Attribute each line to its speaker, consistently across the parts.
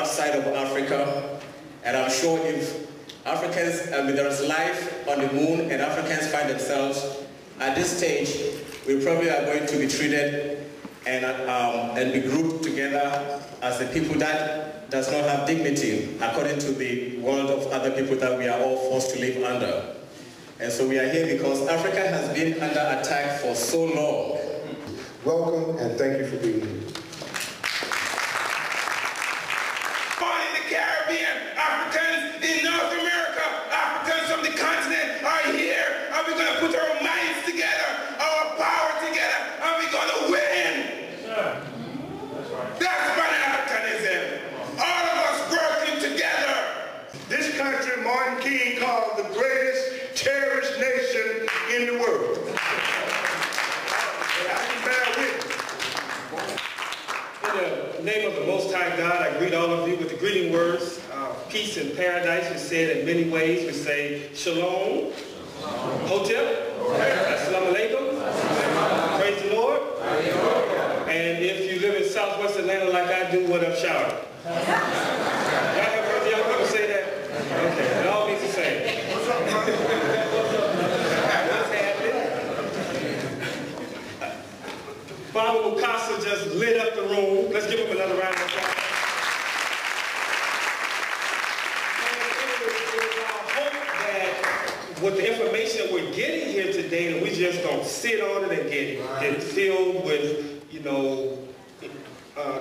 Speaker 1: outside of Africa, and I'm sure if Africans, there is life on the moon and Africans find themselves at this stage, we probably are going to be treated and be grouped together as the people that does not have dignity, according to the world of other people that we are all forced to live under. And so we are here because Africa has been under attack for so long.
Speaker 2: Welcome and thank you for being here.
Speaker 3: Born in the Caribbean, Africans in North America, Africans from the continent are here. Are we going to put our minds together, our power together, and we're going to win? Sure. That's right. That's Pan-Africanism. All of us working together.
Speaker 4: This country, Martin King called the greatest terrorist nation in the world.
Speaker 5: In the name of the Most High God, I greet all of you with the greeting words. Peace and paradise, we say it in many ways. We say shalom, hotep, assalamu alaikum, praise the Lord. And if you live in southwest Atlanta like I do, what up, shout? Y'all have heard the young people say that? Okay, it all means the same. Baba Mukasa just lit up the room. Let's give him another round of applause. I hope that with the information that we're getting here today, that we just don't sit on it and get filled with, you know,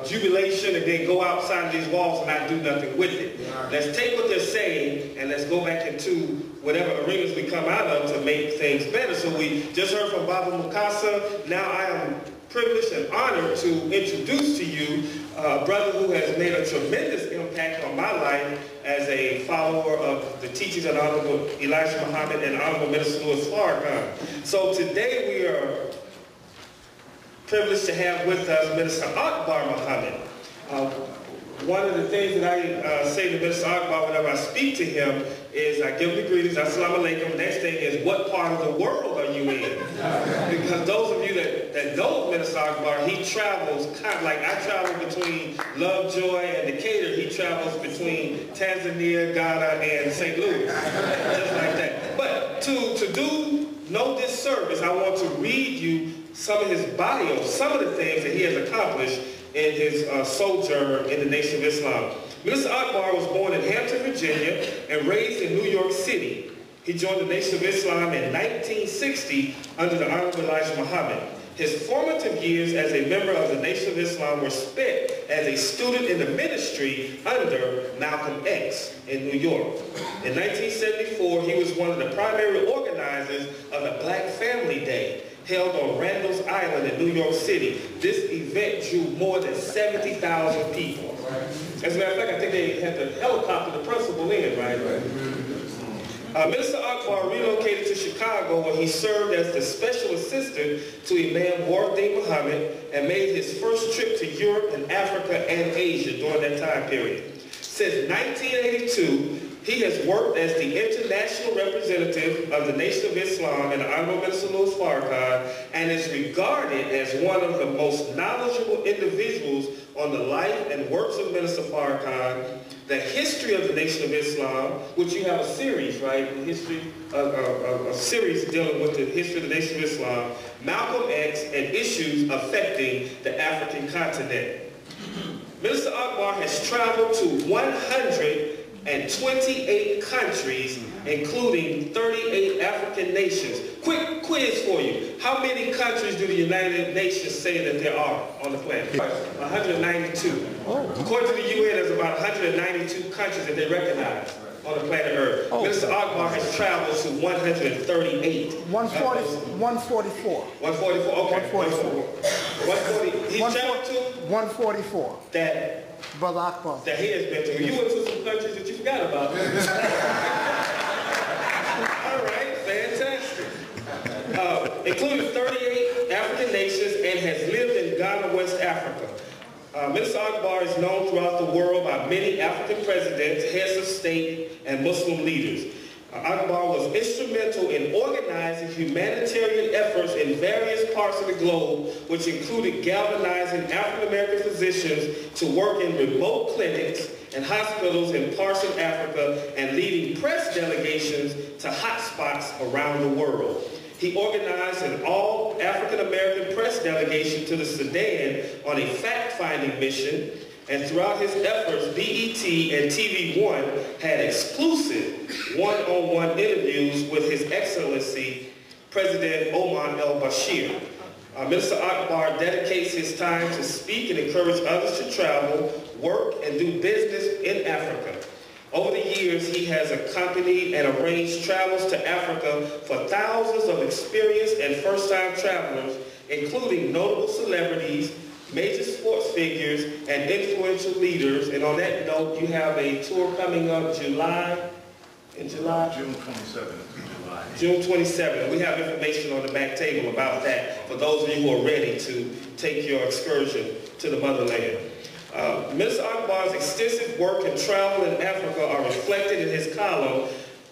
Speaker 5: jubilation and then go outside these walls and not do nothing with it. Let's take what they're saying and let's go back into whatever arenas we come out of to make things better. So we just heard from Baba Mukasa. Now I am privileged and honored to introduce to you a brother who has made a tremendous impact on my life as a follower of the teachings of Honorable Elijah Muhammad and Honorable Minister Louis Farrakhan. So today we are privileged to have with us Minister Akbar Muhammad. One of the things that I say to Minister Akbar whenever I speak to him is I give him the greetings, assalamu alaikum. Next thing is, what part of the world are you in? Because those of you that know Minister Akbar, he travels kind of like I travel between Lovejoy and Decatur. He travels between Tanzania, Ghana, and St. Louis. Just like that. But to do no disservice, I want to read you some of his bio, some of the things that he has accomplished in his sojourn in the Nation of Islam. Minister Akbar was born in Hampton, Virginia, and raised in New York City. He joined the Nation of Islam in 1960 under the Honorable Elijah Muhammad. His formative years as a member of the Nation of Islam were spent as a student in the ministry under Malcolm X in New York. In 1974, he was one of the primary organizers of the Black Family Day, held on Randall's Island in New York City. This event drew more than 70,000 people. As a matter of fact, I think they had to helicopter the principal in, right? Minister Akbar relocated to Chicago where he served as the special assistant to Imam Wardi Muhammad and made his first trip to Europe and Africa and Asia during that time period. Since 1982, he has worked as the international representative of the Nation of Islam and the Honorable Minister Louis Farrakhan and is regarded as one of the most knowledgeable individuals on the life and works of Minister Farrakhan, the history of the Nation of Islam, which you have a series, right? A history, a series dealing with the history of the Nation of Islam, Malcolm X, and issues affecting the African continent. Minister Akbar has traveled to 128 countries, including 38 African nations. Quick quiz for you. How many countries do the United Nations say that there are on the planet? 192. According to the UN, there's about 192 countries that they recognize on the planet Earth. Minister Akbar has traveled to 138.
Speaker 6: 144.
Speaker 5: 144, okay. 140. He's traveled to?
Speaker 6: 144.
Speaker 5: That
Speaker 6: Brother Akbar.
Speaker 5: That he has been to. You went to some countries that you forgot about. All right, fantastic. Including 38 African nations and has lived in Ghana, West Africa. Minister Akbar is known throughout the world by many African presidents, heads of state, and Muslim leaders. Akbar was instrumental in organizing humanitarian efforts in various parts of the globe, which included galvanizing African-American physicians to work in remote clinics and hospitals in parts of Africa and leading press delegations to hotspots around the world. He organized an all-African-American press delegation to the Sudan on a fact-finding mission, and throughout his efforts, BET and TV1 had exclusive one-on-one interviews with His Excellency President Omar el-Bashir. Minister Akbar dedicates his time to speak and encourage others to travel, work, and do business in Africa. Over the years, he has accompanied and arranged travels to Africa for thousands of experienced and first-time travelers, including notable celebrities, major sports figures, and influential leaders. And on that note, you have a tour coming up June 27th. June 27th. We have information on the back table about that for those of you who are ready to take your excursion to the motherland. Minister Akbar's extensive work and travel in Africa are reflected in his column,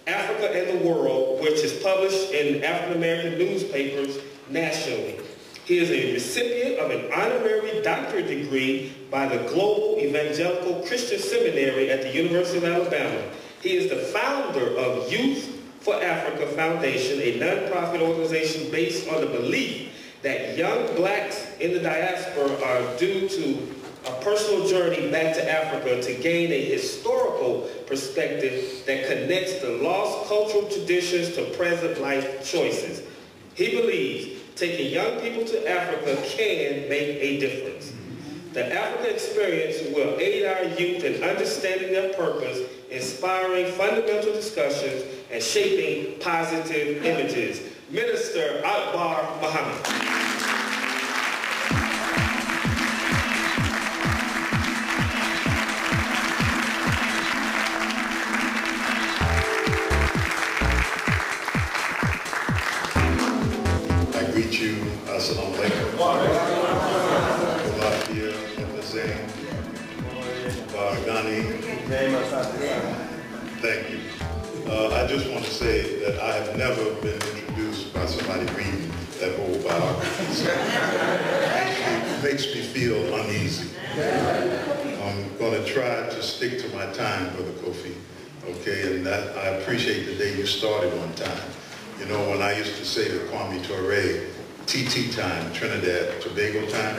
Speaker 5: Africa and the World, which is published in African-American newspapers nationally. He is a recipient of an honorary doctorate degree by the Global Evangelical Christian Seminary at the University of Alabama. He is the founder of Youth for Africa Foundation, a nonprofit organization based on the belief that young blacks in the diaspora are due to a personal journey back to Africa to gain a historical perspective that connects the lost cultural traditions to present life choices. He believes taking young people to Africa can make a difference. The Africa experience will aid our youth in understanding their purpose, inspiring fundamental discussions, and shaping positive images. Minister Akbar Muhammad.
Speaker 7: Assalamu alaikum. Thank you. I just want to say that I have never been introduced by somebody reading that whole biography. It makes me feel uneasy. I'm going to try to stick to my time, Brother Kofi. Okay, and that I appreciate the day you started on time. You know, when I used to say to Kwame Ture, TT time, Trinidad, Tobago time,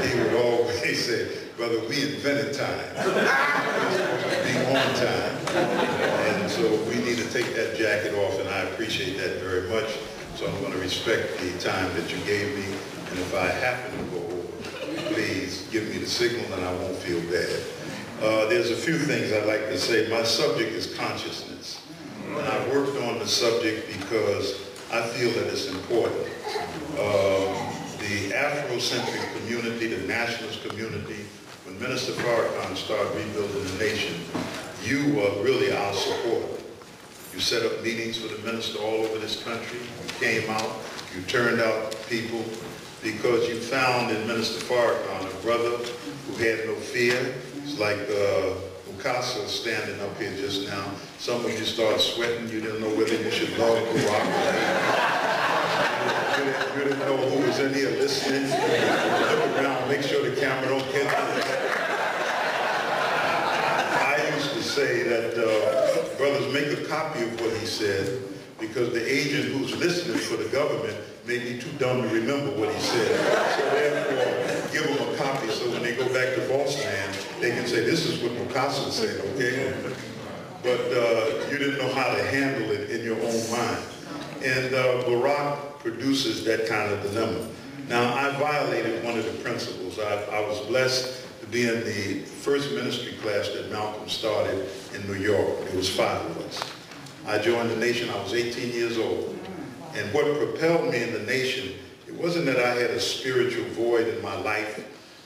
Speaker 7: he would always say, brother, we invented time. We're supposed to be on time. And so we need to take that jacket off, and I appreciate that very much. So I'm going to respect the time that you gave me. And if I happen to go over, please give me the signal and I won't feel bad. There's a few things I'd like to say. My subject is consciousness. And I've worked on the subject because I feel that it's important. The Afrocentric community, the nationalist community, when Minister Farrakhan started rebuilding the nation, you were really our support. You set up meetings for the minister all over this country. You came out, you turned out people because you found in Minister Farrakhan a brother who had no fear. It's like Mukasa standing up here just now. Some of you started sweating. You didn't know whether you should love Barack. You didn't know who was in here listening. Look around, make sure the camera don't catch you. I used to say that brothers, make a copy of what he said, because the agent who's listening for the government may be too dumb to remember what he said. So therefore, give them a copy so when they go back to Boston, they can say, this is what Mukasa said, okay? But you didn't know how to handle it in your own mind. And Barack produces that kind of dilemma. Now, I violated one of the principles. I was blessed to be in the first ministry class that Malcolm started in New York. There was 5 of us. I joined the nation, I was 18 years old. And what propelled me in the nation, it wasn't that I had a spiritual void in my life,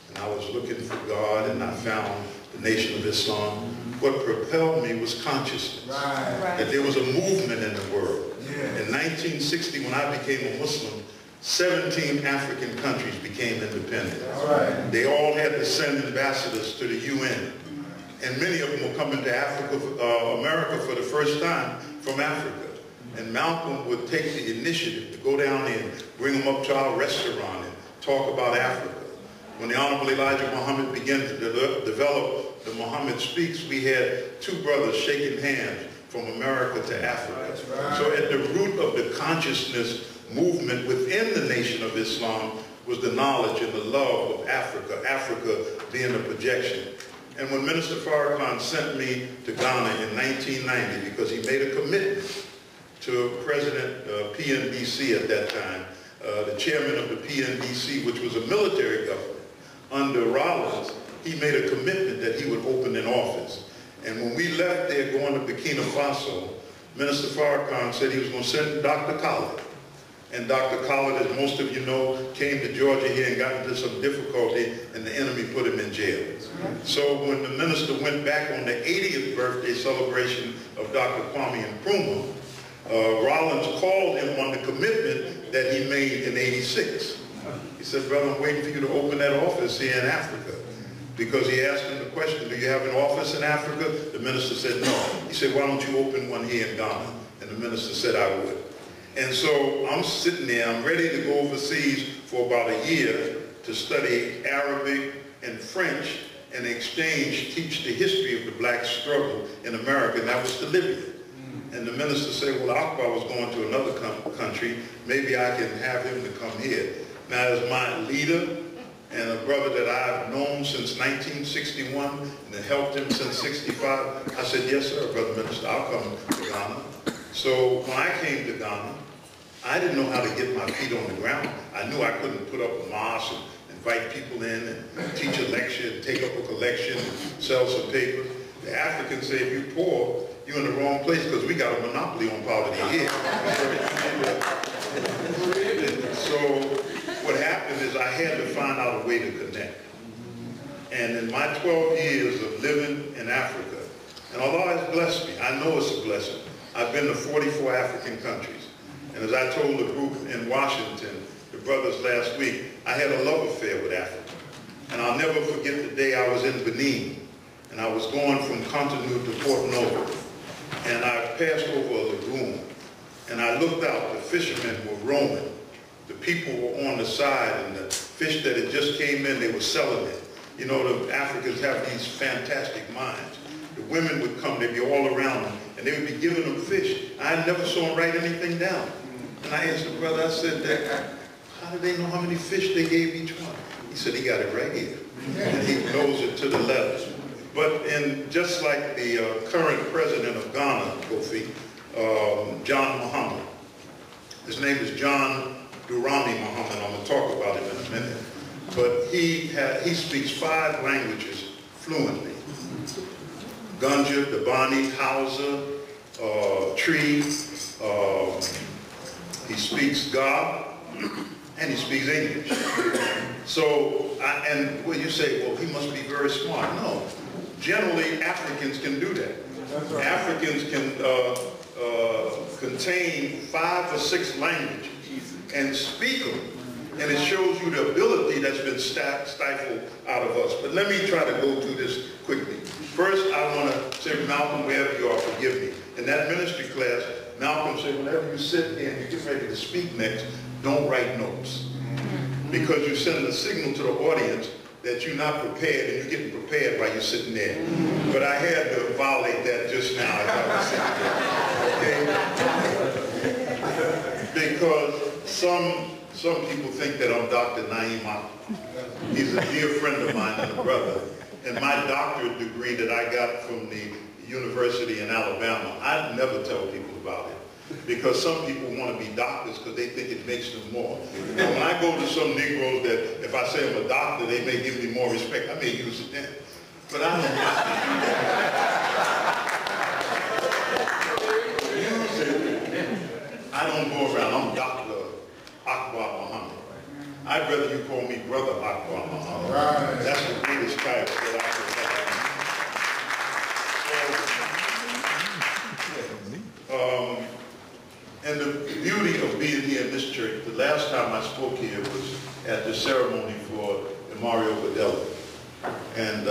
Speaker 7: and I was looking for God, and I found the Nation of Islam. What propelled me was consciousness. Right. That there was a movement in the world. Yeah. In 1960, when I became a Muslim, 17 African countries became independent. Right. They all had to send ambassadors to the UN. And many of them were coming to America for the first time from Africa. And Malcolm would take the initiative to go down there and bring them up to our restaurant and talk about Africa. When the Honorable Elijah Muhammad began to develop the Muhammad Speaks, we had two brothers shaking hands from America to Africa. So at the root of the consciousness movement within the Nation of Islam was the knowledge and the love of Africa, Africa being a projection. And when Minister Farrakhan sent me to Ghana in 1990, because he made a commitment to President PNBC at that time, the chairman of the PNBC, which was a military government, under Rollins, he made a commitment that he would open an office. And when we left there going to Burkina Faso, Minister Farrakhan said he was going to send Dr. Khaled. And Dr. Khaled, as most of you know, came to Georgia here and got into some difficulty, and the enemy put him in jail. So when the minister went back on the 80th birthday celebration of Dr. Kwame Nkrumah, Rollins called him on the commitment that he made in '86. He said, brother, I'm waiting for you to open that office here in Africa. Because he asked him the question, do you have an office in Africa? The minister said, no. He said, why don't you open one here in Ghana? And the minister said, I would. And so I'm sitting there, I'm ready to go overseas for about a year to study Arabic and French and exchange, teach the history of the black struggle in America, and that was to Libya. And the minister said, well, Akbar was going to another country, maybe I can have him to come here. Now, as my leader and a brother that I've known since 1961 and helped him since '65, I said, yes, sir, Brother Minister, I'll come to Ghana. So when I came to Ghana, I didn't know how to get my feet on the ground. I knew I couldn't put up a mosque and invite people in and teach a lecture and take up a collection and sell some papers. The Africans say, if you're poor, you're in the wrong place because we got a monopoly on poverty here. So what happened is I had to find out a way to connect. And in my 12 years of living in Africa, and although it's blessed me, I know it's a blessing, I've been to 44 African countries. And as I told the group in Washington, the brothers last week, I had a love affair with Africa. And I'll never forget the day I was in Benin, and I was going from Cotonou to Port Novo. And I passed over a lagoon, and I looked out, the fishermen were roaming. The people were on the side, and the fish that had just came in, they were selling it. You know, the Africans have these fantastic minds. The women would come, they'd be all around them, and they would be giving them fish. I never saw them write anything down. And I asked the brother, I said, how do they know how many fish they gave each one? He said, he got it right here. And he knows it to the letter. But just like the current president of Ghana, Kofi, John Muhammad, his name is John Durrani Muhammad, I'm going to talk about him in a minute. But he speaks 5 languages fluently. Gunja, Dabani, Hausa, Tree, he speaks God, and he speaks English. So, and well, you say, well, he must be very smart. No, generally Africans can do that. Right. Africans can contain 5 or 6 languages and speak them. And it shows you the ability that's been stifled out of us. But let me try to go through this quickly. First, I want to say, Malcolm, wherever you are, forgive me. In that ministry class, Malcolm said, whenever you sit there and you get ready to speak next, don't write notes. Because you send a signal to the audience that you're not prepared, and you're getting prepared while you're sitting there. But I had to violate that just now as I was sitting there. Okay? Because some people think that I'm Dr. Naeem Akbar. He's a dear friend of mine and a brother. And my doctorate degree that I got from the University in Alabama, I never tell people about it. Because some people want to be doctors because they think it makes them more. And when I go to some Negroes that if I say I'm a doctor, they may give me more respect. I may use it then. But I don't use it. I don't go around, I'm Dr. Akbar Muhammad. I'd rather you call me Brother Akbar Muhammad. Right. That's the greatest title that I could have. And the beauty of being here in this church, the last time I spoke here was at the ceremony for Mario Badella. And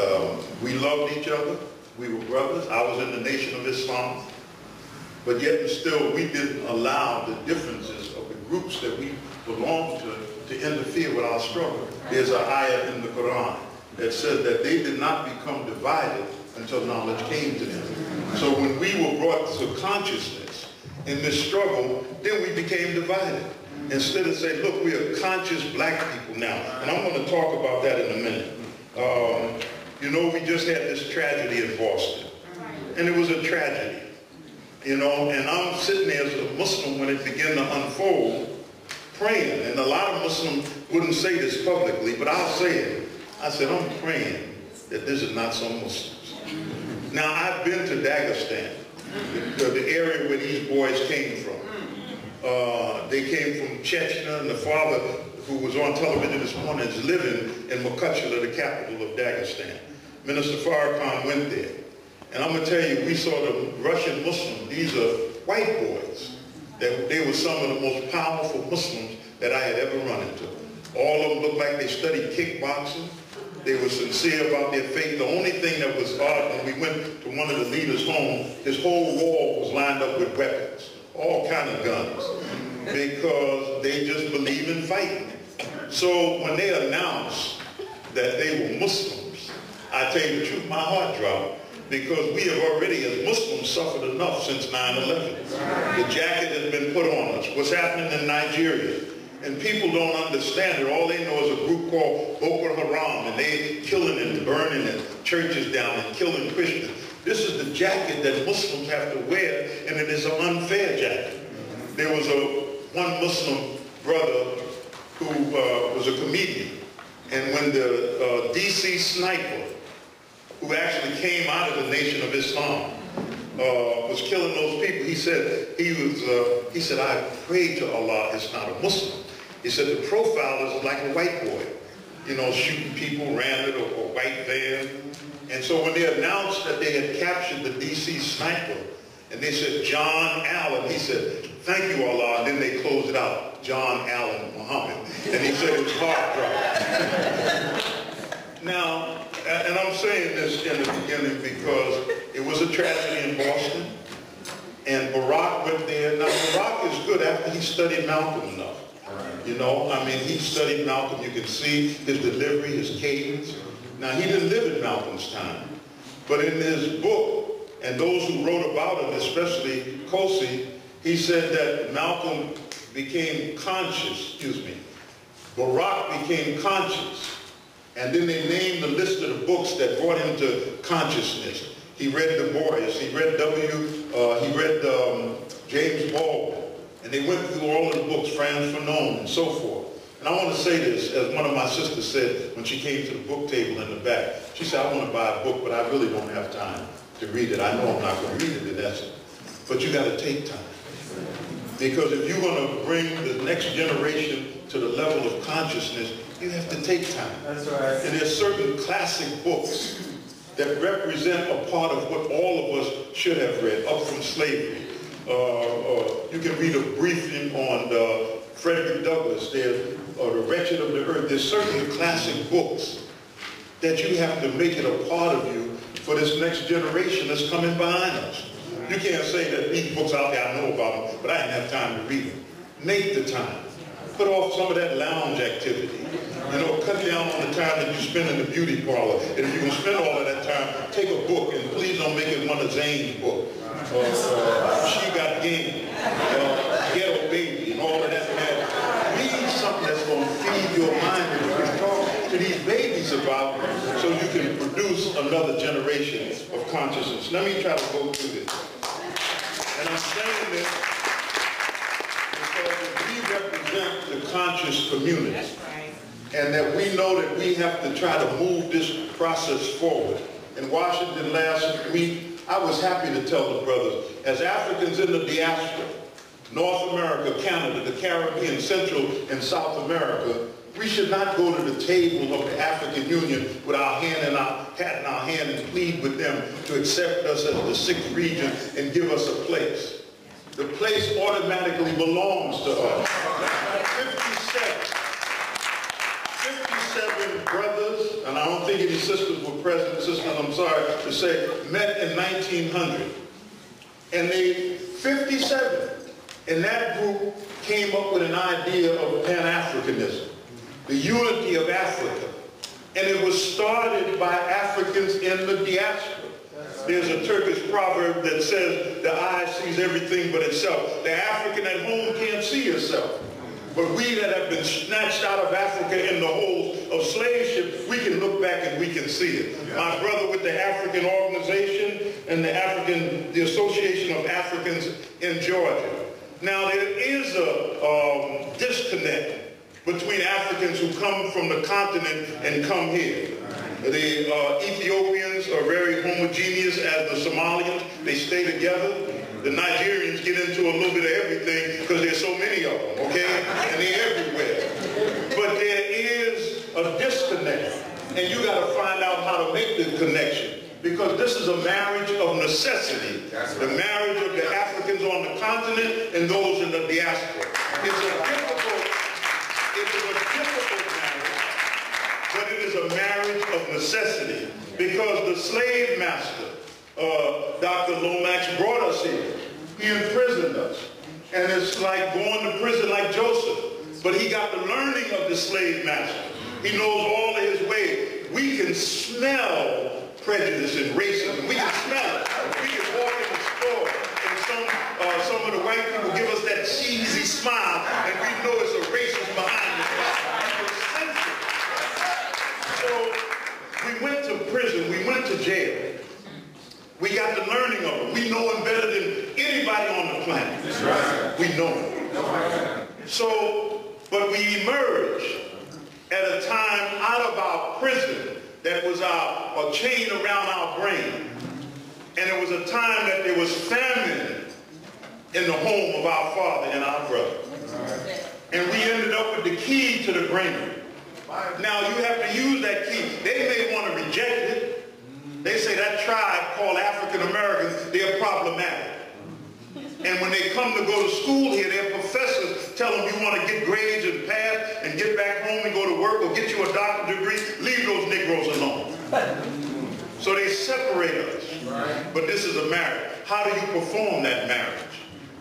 Speaker 7: we loved each other. We were brothers. I was in the Nation of Islam. But yet and still, we didn't allow the differences of the groups that we belonged to interfere with our struggle. There's an ayah in the Quran that said that they did not become divided until knowledge came to them. So when we were brought to consciousness in this struggle, then we became divided. Instead of saying, look, we are conscious black people now. And I'm going to talk about that in a minute. You know, we just had this tragedy in Boston. And it was a tragedy. You know, and I'm sitting there as a Muslim when it began to unfold, praying. And a lot of Muslims wouldn't say this publicly, but I'll say it. I said, I'm praying that this is not some Muslims. Now, I've been to Dagestan, the area where these boys came from. They came from Chechnya, and the father, who was on television this morning, is living in Makachula, the capital of Dagestan. Minister Farrakhan went there. And I'm going to tell you, we saw the Russian Muslims. These are white boys. They were some of the most powerful Muslims that I had ever run into. All of them looked like they studied kickboxing. They were sincere about their faith. The only thing that was odd, when we went to one of the leaders' home, his whole wall was lined up with weapons, all kind of guns, because they just believe in fighting. So when they announced that they were Muslims, I tell you the truth, my heart dropped. Because we have already, as Muslims, suffered enough since 9/11. The jacket has been put on us. What's happening in Nigeria? And people don't understand it. All they know is a group called Boko Haram, and they killing and burning and churches down and killing Christians. This is the jacket that Muslims have to wear, and it is an unfair jacket. There was one Muslim brother who was a comedian, and when the DC sniper, who actually came out of the Nation of Islam, was killing those people, he said, I pray to Allah, it's not a Muslim. He said the profile is like a white boy, you know, shooting people, ran it, or white van. And so when they announced that they had captured the DC sniper, and they said, John Allen, he said, thank you, Allah, and then they closed it out, John Allen Muhammad. And he said his heart dropped. Now, and I'm saying this in the beginning because it was a tragedy in Boston, and Barack went there. Now, Barack is good after he studied Malcolm enough. You know, I mean, he studied Malcolm. You can see his delivery, his cadence. Now, he didn't live in Malcolm's time, but in his book, and those who wrote about him, especially Kosi, he said that Malcolm became conscious, Barack became conscious. And then they named the list of the books that brought him to consciousness. He read Du Bois, he read James Baldwin, and they went through all of the books, Franz Fanon, and so forth. And I want to say this, as one of my sisters said when she came to the book table in the back. She said, I want to buy a book, but I really don't have time to read it. I know I'm not going to read it in essence, but you got to take time. Because if you're going to bring the next generation to the level of consciousness, you have to take time. That's right. And there's certain classic books that represent a part of what all of us should have read, up from slavery. You can read a briefing on Frederick Douglass, The Wretched of the Earth. There's certain classic books that you have to make it a part of you for this next generation that's coming behind us. You can't say that these books out there, I know about them, but I didn't have time to read them. Make the time. Put off some of that lounge activity. You know, cut down on the time that you spend in the beauty parlor. And if you can spend all of that time, take a book, and please don't make it one of Zane's books. She Got Game, Ghetto Baby, and all of that. Read something that's going to feed your mind and you can talk to these babies about so you can produce another generation of consciousness. Let me try to go through this. And I'm saying this because we represent the conscious community. That's right. And that we know that we have to try to move this process forward. In Washington last week, I was happy to tell the brothers, as Africans in the diaspora, North America, Canada, the Caribbean, Central and South America, we should not go to the table of the African Union with our hat in our hand and plead with them to accept us as the sixth region and give us a place. The place automatically belongs to us. 57 brothers, and I don't think any sisters were present, sisters, I'm sorry to say, met in 1900. And they, 57, and that group came up with an idea of Pan-Africanism, the unity of Africa. And it was started by Africans in the diaspora. There's a Turkish proverb that says, the eye sees everything but itself. The African at home can't see itself. But we that have been snatched out of Africa in the holes of slave ships, we can look back and we can see it. My brother with the African Organization and the Association of Africans in Georgia. Now there is a disconnect between Africans who come from the continent and come here. The Ethiopians are very homogeneous as the Somalians. They stay together. The Nigerians get into a little bit of everything because there's so many of them, okay? And they're everywhere. But there is a disconnect. And you got to find out how to make the connection. Because this is a marriage of necessity. The marriage of the Africans on the continent and those in the diaspora. It's a difficult marriage, but it is a marriage of necessity. Because the slave master, Dr. Lomax, brought us here. He imprisoned us. And it's like going to prison like Joseph. But he got the learning of the slave master. He knows all of his ways. We can smell prejudice and racism. We can smell it. We can walk in the store and some of the white people give us that cheesy smile and we know it's a racist behind it. We can sense it. So we went to prison. We went to jail. We got the learning of it. We know him better than anybody on the planet. That's right. We know him. So, but we emerged at a time out of our prison that was a chain around our brain. And it was a time that there was famine in the home of our father and our brother. And we ended up with the key to the granary. Now you have to use that key. They may want to reject it. They say that tribe called African Americans, they're problematic. And when they come to go to school here, their professors tell them you want to get grades and pass and get back home and go to work or get you a doctorate degree, leave those Negroes alone. So they separate us. But this is a marriage. How do you perform that marriage?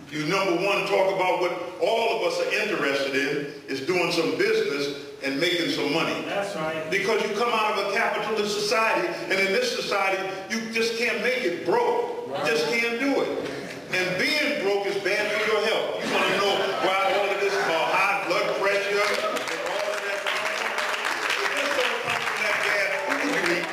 Speaker 7: You, number one, talk about what all of us are interested in is doing some business and making some money. That's right. Because you come out of a capitalist society, and in this society, you just can't make it broke. You just can't do it. And being broke is bad for your health. You want to know why all of this high blood pressure and all of that comes from? It just don't come from that bad food you eat.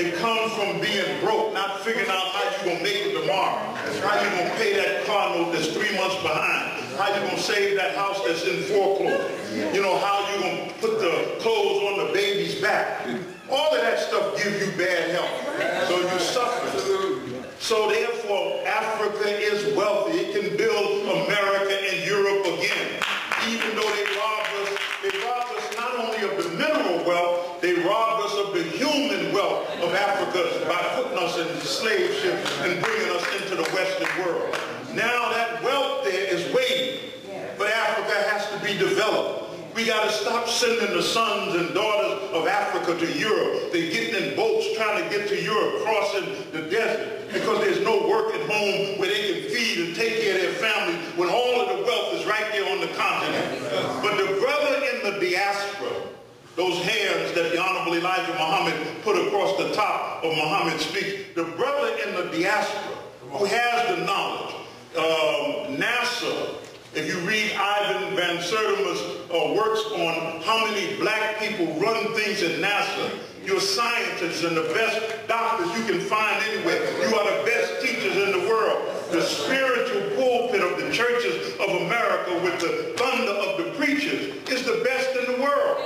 Speaker 7: It comes from being broke, not figuring out how you're going to make it tomorrow. How you're going to pay that car note that's 3 months behind. How you're going to save that house that's in foreclosure. You know, how you're going to put the clothes on the baby's back. All of that stuff gives you bad health. So you suffer. So therefore, Africa is wealthy. It can build America and Europe again. Even though they robbed us not only of the mineral wealth, they robbed us of the human wealth of Africa by putting us in slave ships and bringing us into the Western world. Now that wealth there is waiting, but Africa has to be developed. We got to stop sending the sons and daughters of Africa to Europe. They're getting in boats trying to get to Europe, crossing the desert, because there's no work at home where they can feed and take care of their families when all of the wealth is right there on the continent. But the brother in the diaspora, those hands that the Honorable Elijah Muhammad put across the top of Muhammad's speech, the brother in the diaspora who has the knowledge, NASA, if you read Ivan Van Sertima's works on how many black people run things in NASA, you're scientists and the best doctors you can find anywhere. You are the best teachers in the world. The spiritual pulpit of the churches of America with the thunder of the preachers is the best in the world.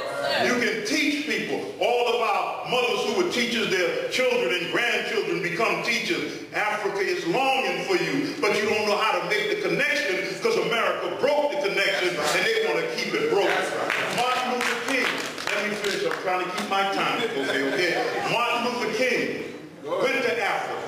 Speaker 7: You can teach people. All of our mothers who were teachers, their children and grandchildren become teachers. Africa is longing for you, but you don't know how to make the connection because America broke the connection and they want to keep it broken. Martin Luther King, let me finish, I'm trying to keep my time, okay? Martin Luther King went to Africa.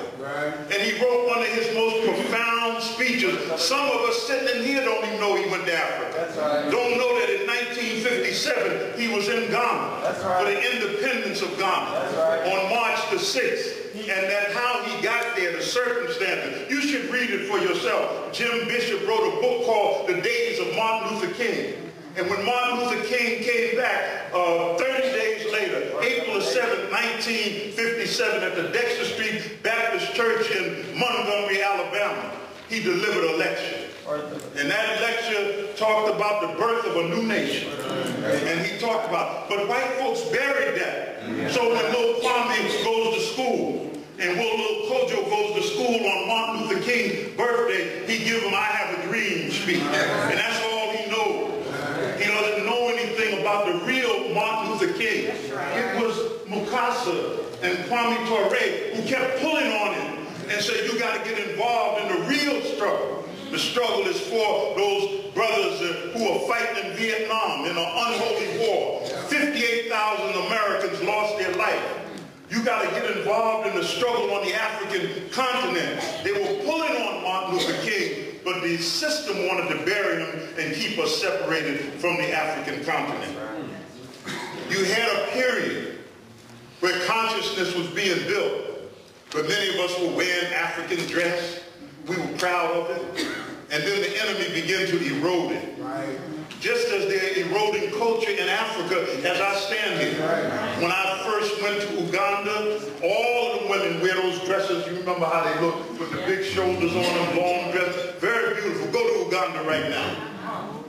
Speaker 7: And he wrote one of his most profound speeches. Some of us sitting in here don't even know he went to Africa. Don't know that in 1957 he was in Ghana for the independence of Ghana on March the 6th. And that how he got there, the circumstances. You should read it for yourself. Jim Bishop wrote a book called The Days of Martin Luther King. And when Martin Luther King came back 30 days later, April 7, 1957, at the Dexter Street Baptist Church in Montgomery, Alabama, he delivered a lecture. And that lecture talked about the birth of a new nation. And he talked about, but white folks buried that. So when little Kwame goes to school, and when little Kojo goes to school on Martin Luther King's birthday, he gives him I Have a Dream speech. And that's all he knows. He doesn't know anything about the real Martin Luther King. It was Mukasa and Kwame Ture who kept pulling on him and said, you got to get involved in the real struggle. The struggle is for those brothers who are fighting in Vietnam in an unholy war. 58,000 Americans lost their life. You got to get involved in the struggle on the African continent. They were pulling on Martin Luther King, but the system wanted to bury him and keep us separated from the African continent. You had a period where consciousness was being built, but many of us were wearing African dress. We were proud of it. And then the enemy began to erode it. Right. Just as they're eroding culture in Africa as I stand here. Right. When I first went to Uganda, all of the women wear those dresses. You remember how they look with the big shoulders on them, long dresses. Very beautiful. Go to Uganda right now.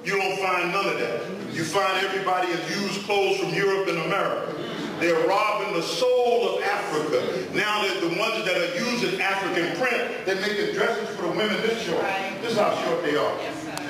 Speaker 7: You don't find none of that. You find everybody in used clothes from Europe and America. They're robbing the soul of Africa. Now that the ones that are using African print, they're making dresses for the women this short. This is how short they are.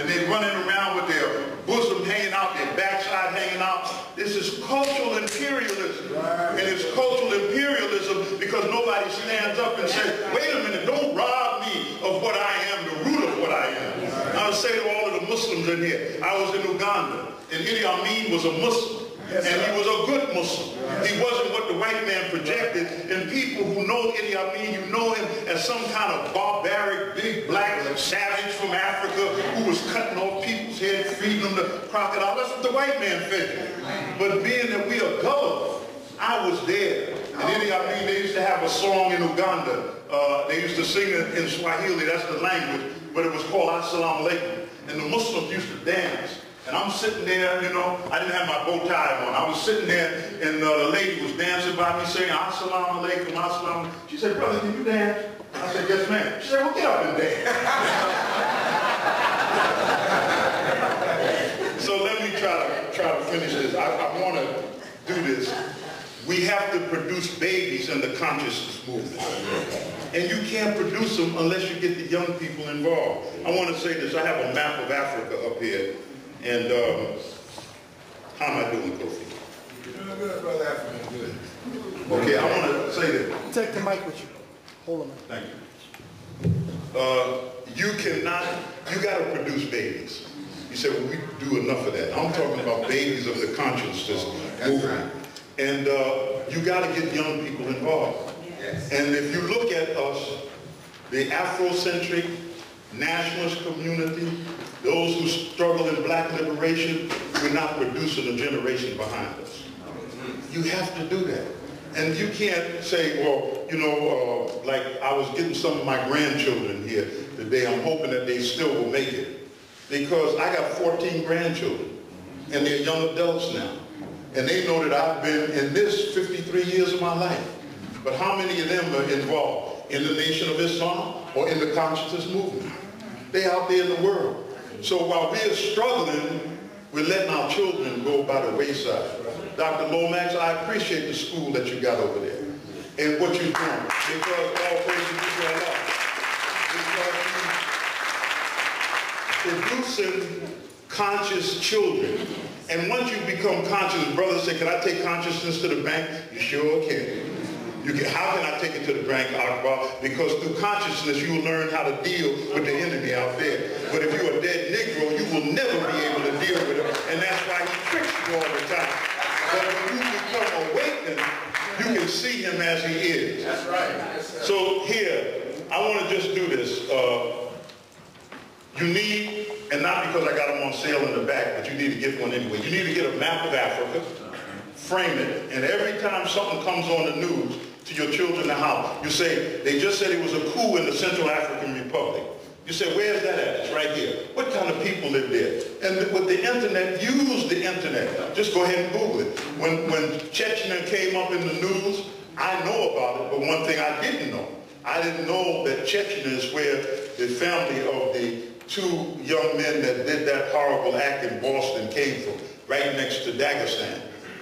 Speaker 7: And they're running around with their bosom hanging out, their backside hanging out. This is cultural imperialism. And it's cultural imperialism because nobody stands up and says, wait a minute, don't rob me of what I am, the root of what I am. I would say to all of the Muslims in here, I was in Uganda, and Idi Amin was a Muslim. And he was a good Muslim. He wasn't what the white man projected. And people who know Idi Amin, you know him as some kind of barbaric, big black savage from Africa who was cutting off people's heads, feeding them to crocodiles. That's what the white man fed. But being that we are Gullah, I was there. And Idi Amin, they used to have a song in Uganda. They used to sing it in Swahili, that's the language, but it was called Assalamu Alaikum. And the Muslims used to dance. And I'm sitting there, you know, I didn't have my bow tie on. I was sitting there, and the lady was dancing by me saying, Assalamu alaikum, assalamu. She said, brother, can you dance? I said, yes, ma'am. She said, well, get up and dance. So let me try to finish this. I want to do this. We have to produce babies in the consciousness movement. And you can't produce them unless you get the young people involved. I want to say this. I have a map of Africa up here. And how am I doing, Kofi?
Speaker 4: You're doing good, brother African. Good.
Speaker 7: Okay, I want to say this.
Speaker 6: Take the mic with you. Hold on.
Speaker 7: Thank you. You got to produce babies. You said, well, we do enough of that. I'm talking about babies of the consciousness movement. And you got to get young people involved. Yes. And if you look at us, the Afrocentric nationalist community, those who struggle in black liberation, we're not producing a generation behind us. You have to do that. And you can't say, well, you know, like I was getting some of my grandchildren here today. I'm hoping that they still will make it. Because I got 14 grandchildren, and they're young adults now. And they know that I've been in this 53 years of my life. But how many of them are involved in the Nation of Islam or in the consciousness movement? They're out there in the world. So while we're struggling, we're letting our children go by the wayside. Dr. Lomax, I appreciate the school that you got over there and what you're doing. Because all praise be to Allah. Because you're producing conscious children. And once you become conscious, brothers say, can I take consciousness to the bank? You sure can. How can I take it to the bank, Akbar? Because through consciousness, you will learn how to deal with the enemy out there. But if you're a dead Negro, you will never be able to deal with him. And that's why he tricks you all the time. But when you become awakened, you can see him as he is. That's right. So here, I want to just do this. You need, and not because I got them on sale in the back, but you need to get one anyway. You need to get a map of Africa, frame it, and every time something comes on the news to your children in the house, you say, they just said it was a coup in the Central African Republic. You say, where's that at? It's right here. What kind of people live there? And with the internet, use the internet. Just go ahead and Google it. When Chechnya came up in the news, I know about it, but one thing I didn't know. I didn't know that Chechnya is where the family of the 2 young men that did that horrible act in Boston came from, right next to Dagestan.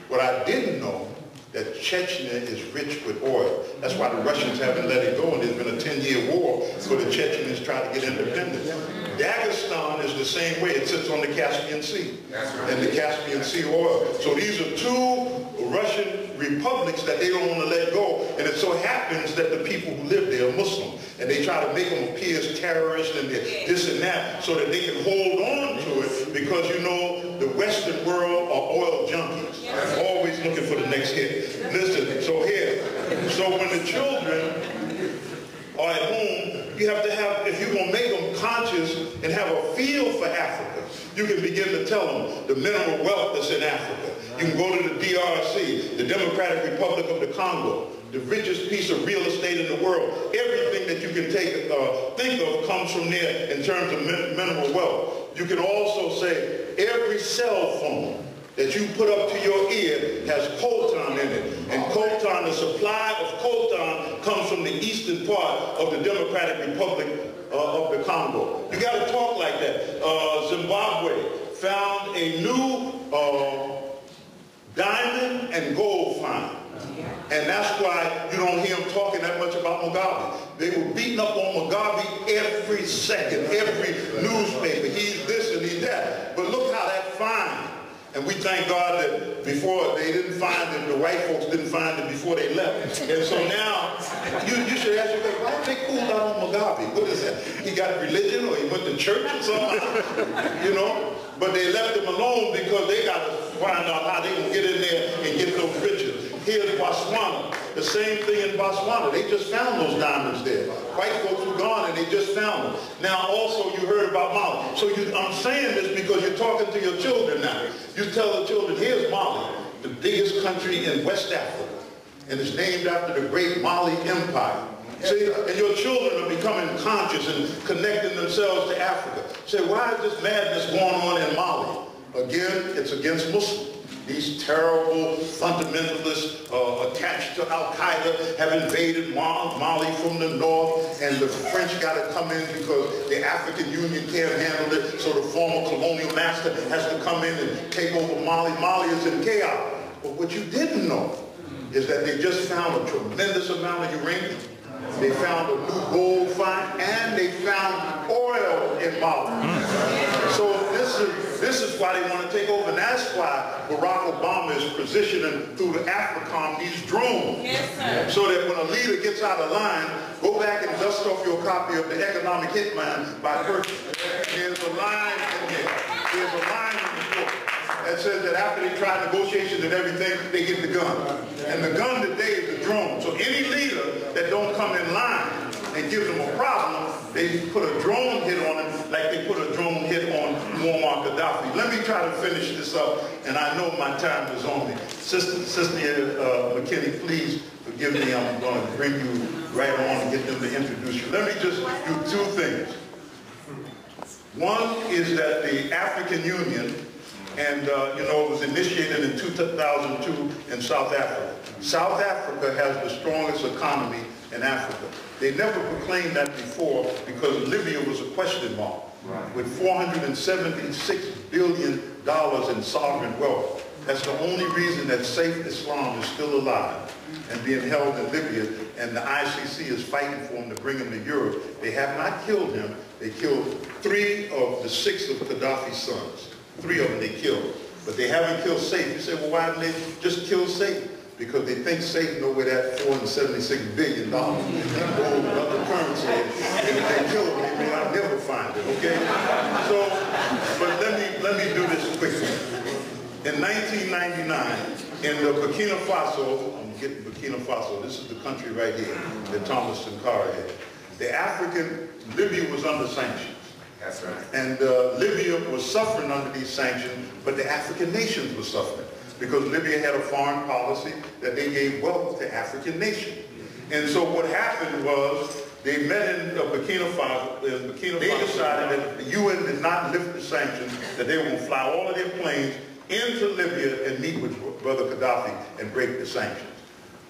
Speaker 7: What I didn't know, that Chechnya is rich with oil. That's why the Russians haven't let it go, and there's been a 10-year war for the Chechens trying to get independence. Dagestan is the same way. It sits on the Caspian Sea, and the Caspian Sea oil. So these are 2 Russian republics that they don't want to let go, and it so happens that the people who live there are Muslim, and they try to make them appear as terrorists and this and that so that they can hold on to it, because you know the Western world are oil junkies, always looking for the next hit. Listen, so here, so when the children are at home, you have to have, if you're going to make them conscious and have a feel for Africa, you can begin to tell them the mineral wealth that's in Africa. You can go to the DRC, the Democratic Republic of the Congo, the richest piece of real estate in the world. Everything that you can think of comes from there in terms of mineral wealth. You can also say every cell phone that you put up to your ear has coltan in it. And coltan, the supply of coltan comes from the eastern part of the Democratic Republic of the Congo. You got to talk like that. Zimbabwe found a new diamond and gold find. And that's why you don't hear them talking that much about Mugabe. They were beating up on Mugabe every second, every newspaper. He's this and he's that. But look how that find. And we thank God that before they didn't find it, the white folks didn't find it before they left. And so now, you should ask yourself, why did they cool down on Mugabe? What is that? He got religion or he went to church or something? You know? But they left him alone because they got to find out how they can get in there and get those riches. Here's Botswana. The same thing in Botswana. They just found those diamonds there. White folks were gone and they just found them. Now also you heard about Mali. So I'm saying this because you're talking to your children now. You tell the children, here's Mali, the biggest country in West Africa. And it's named after the great Mali Empire. See, and your children are becoming conscious and connecting themselves to Africa. Say, why is this madness going on in Mali? Again, it's against Muslims. These terrible fundamentalists attached to Al-Qaeda have invaded Mali from the north, and the French got to come in because the African Union can't handle it, so the former colonial master has to come in and take over Mali. Mali is in chaos. But what you didn't know is that they just found a tremendous amount of uranium. They found a new gold find, and they found oil in Mali. So this is why they want to take over, and that's why Barack Obama is positioning through the AFRICOM these drones. Yes, so that when a leader gets out of line, go back and dust off your copy of The Economic Hitman by Perkins. There's a line in there. There's a line in the book that says that after they try negotiations and everything, they get the gun. And the gun today is the drone. So any leader that don't come in line and give them a problem, they put a drone hit on them like they put a drone hit on Muammar Gaddafi. Let me try to finish this up, and I know my time is on me. Sister McKinney, please forgive me. I'm going to bring you right on and get them to introduce you. Let me just do 2 things. One is that the African Union, and it was initiated in 2002 in South Africa. South Africa has the strongest economy in Africa. They never proclaimed that before because Libya was a question mark, with $476 billion in sovereign wealth. That's the only reason that Saif Islam is still alive and being held in Libya, and the ICC is fighting for him to bring him to Europe. They have not killed him. They killed 3 of the 6 of Gaddafi's sons. 3 of them they killed. But they haven't killed Saif. You say, well, why didn't they just kill Saif? Because they think Saif know where that $476 billion in gold and other currency is. And if they kill him, they may not never find it, okay? So, but let me do this quickly. In 1999, in the Burkina Faso, I'm getting Burkina Faso, this is the country right here that Thomas Sankara had. Libya was under sanctions. That's right. And Libya was suffering under these sanctions, but the African nations were suffering because Libya had a foreign policy that they gave wealth to African nations. And so what happened was They met in Burkina Faso. They decided that if the UN did not lift the sanctions, that they were going to fly all of their planes into Libya and meet with Brother Gaddafi and break the sanctions.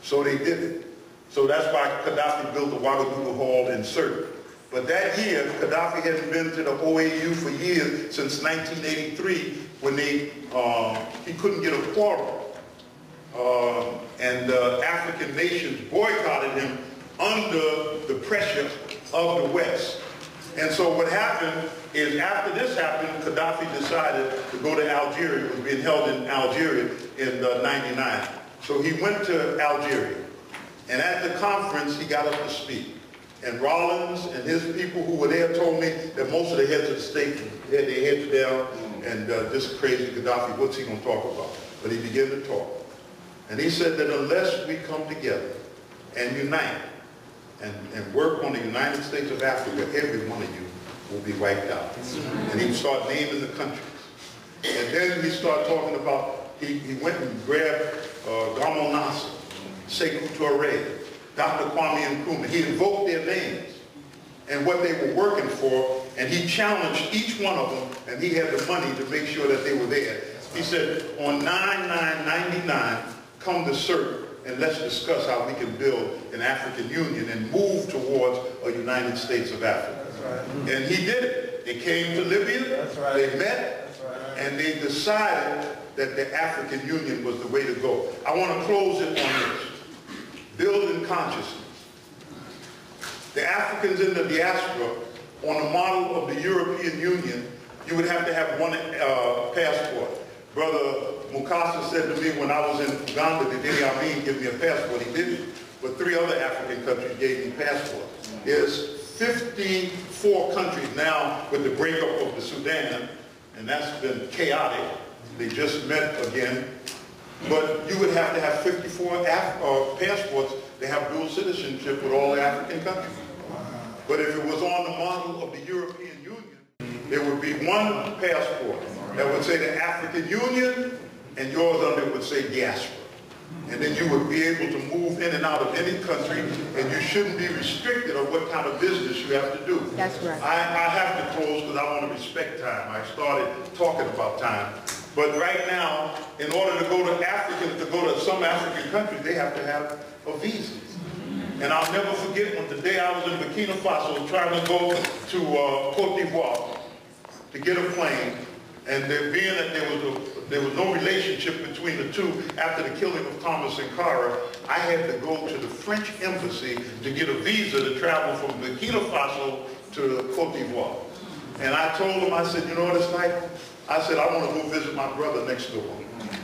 Speaker 7: So they did it. So that's why Gaddafi built the WADU Hall in Sirte. But that year, Gaddafi hadn't been to the OAU for years, since 1983, when he couldn't get a quorum. And African nations boycotted him under the pressure of the West. And so what happened is, after this happened, Gaddafi decided to go to Algeria. It was being held in Algeria in '99. So he went to Algeria. And at the conference, he got up to speak. And Rollins and his people who were there told me that most of the heads of the state had their heads down, and this crazy Gaddafi, what's he going to talk about? But he began to talk. And he said that unless we come together and unite and work on the United States of Africa, every one of you will be wiped out. And he started naming the countries. And then he started talking about, he went and grabbed Gamal Nasser, Sekou Touré, Dr. Kwame Nkrumah. He invoked their names and what they were working for, and he challenged each one of them, and he had the money to make sure that they were there. He said, on 9/9/99, come to Sirte, and let's discuss how we can build an African Union and move towards a United States of Africa. Right. And he did it. They came to Libya, they met, and they decided that the African Union was the way to go. I want to close it on this. Building consciousness. The Africans in the diaspora, on the model of the European Union, you would have to have one passport. Brother Mukasa said to me when I was in Uganda, did Idi Amin give me a passport? He didn't. But 3 other African countries gave me passports. There's 54 countries now with the breakup of the Sudan, and that's been chaotic. They just met again. But you would have to have 54 passports to have dual citizenship with all the African countries. But if it was on the model of the European Union, there would be one passport that would say the African Union, and yours under it would say Diaspora. And then you would be able to move in and out of any country, and you shouldn't be restricted on what kind of business you have to do. That's right. I have to close because I want to respect time. I started talking about time. But right now, in order to go to some African countries, they have to have a visa. And I'll never forget when the day I was in Burkina Faso trying to go to Cote d'Ivoire to get a plane, and being that there was no relationship between the two after the killing of Thomas Sankara, I had to go to the French embassy to get a visa to travel from Burkina Faso to Cote d'Ivoire. And I told them, I said, you know what it's like? I said, I want to go visit my brother next door.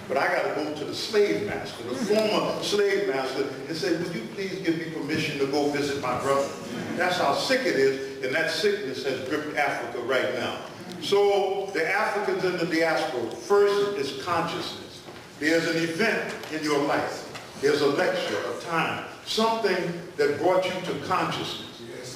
Speaker 7: But I got to go to the slave master, the former slave master, and say, would you please give me permission to go visit my brother? That's how sick it is, and that sickness has gripped Africa right now. So the Africans in the diaspora, first is consciousness. There's an event in your life. There's a lecture, a time, something that brought you to consciousness.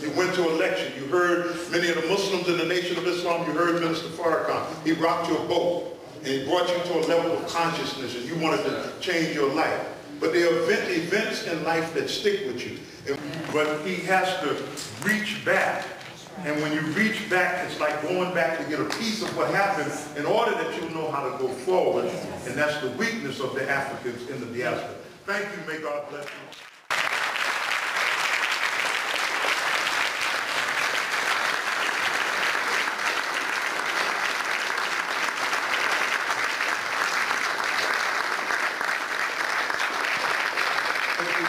Speaker 7: You went to a lecture. You heard many of the Muslims in the Nation of Islam. You heard Minister Farrakhan. He rocked your boat, and he brought you to a level of consciousness, and you wanted to change your life. But there are events in life that stick with you. But he has to reach back. And when you reach back, it's like going back to get a piece of what happened in order that you know how to go forward. And that's the weakness of the Africans in the diaspora. Thank you. May God bless you.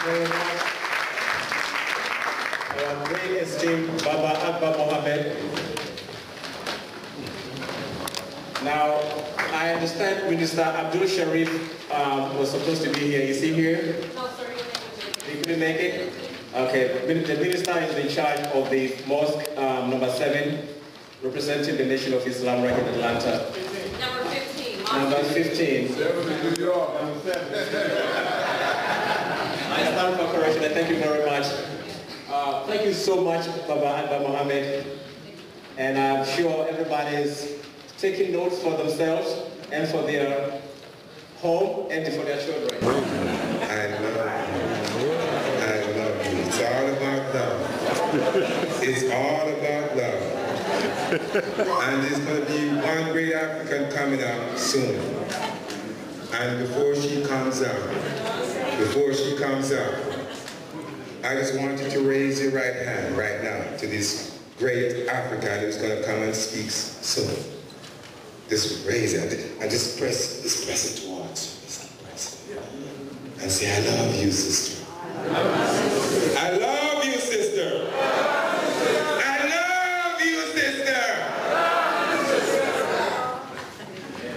Speaker 1: Very much. Our great esteemed Baba Akbar Mohammed. Now, I understand Minister Abdul Sharif was supposed to be here. Is he here?
Speaker 8: No, sir,
Speaker 1: he couldn't make it. Okay, the minister is in charge of the mosque number 7, representing the Nation of Islam right in Atlanta.
Speaker 8: Number 15.
Speaker 1: Number 15.
Speaker 4: 7 in New York, number 7.
Speaker 1: I stand for correction, and thank you very much. Thank you so much, Baba Akbar Mohammed. And I'm sure everybody is taking notes for themselves and for their home and for their children.
Speaker 9: I love you. It's all about love.
Speaker 3: It's all about love. And there's going to be one great African coming out soon. And before she comes out, I just want you to raise your right hand right now to this great African who's going to come and speak soon. Just raise it and just press it towards you. Just press it. And say, I love you, sister. I love you, sister. I love you, sister.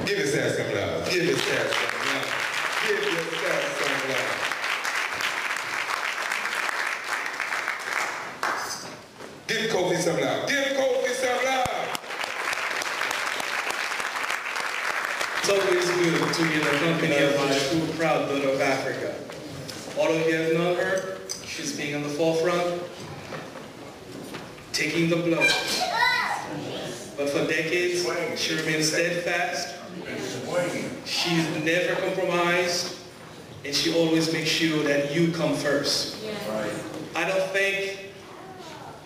Speaker 3: Give yourself some love. Give yourself some love. Give yourself some love. Give Kofi some love. Give Kofi some love.
Speaker 5: It's always good to be in the company of a true proud daughter of Africa. All of you have known her. She's being on the forefront, taking the blow. But for decades, she remains steadfast. She's never compromised, and she always makes sure that you come first. I don't think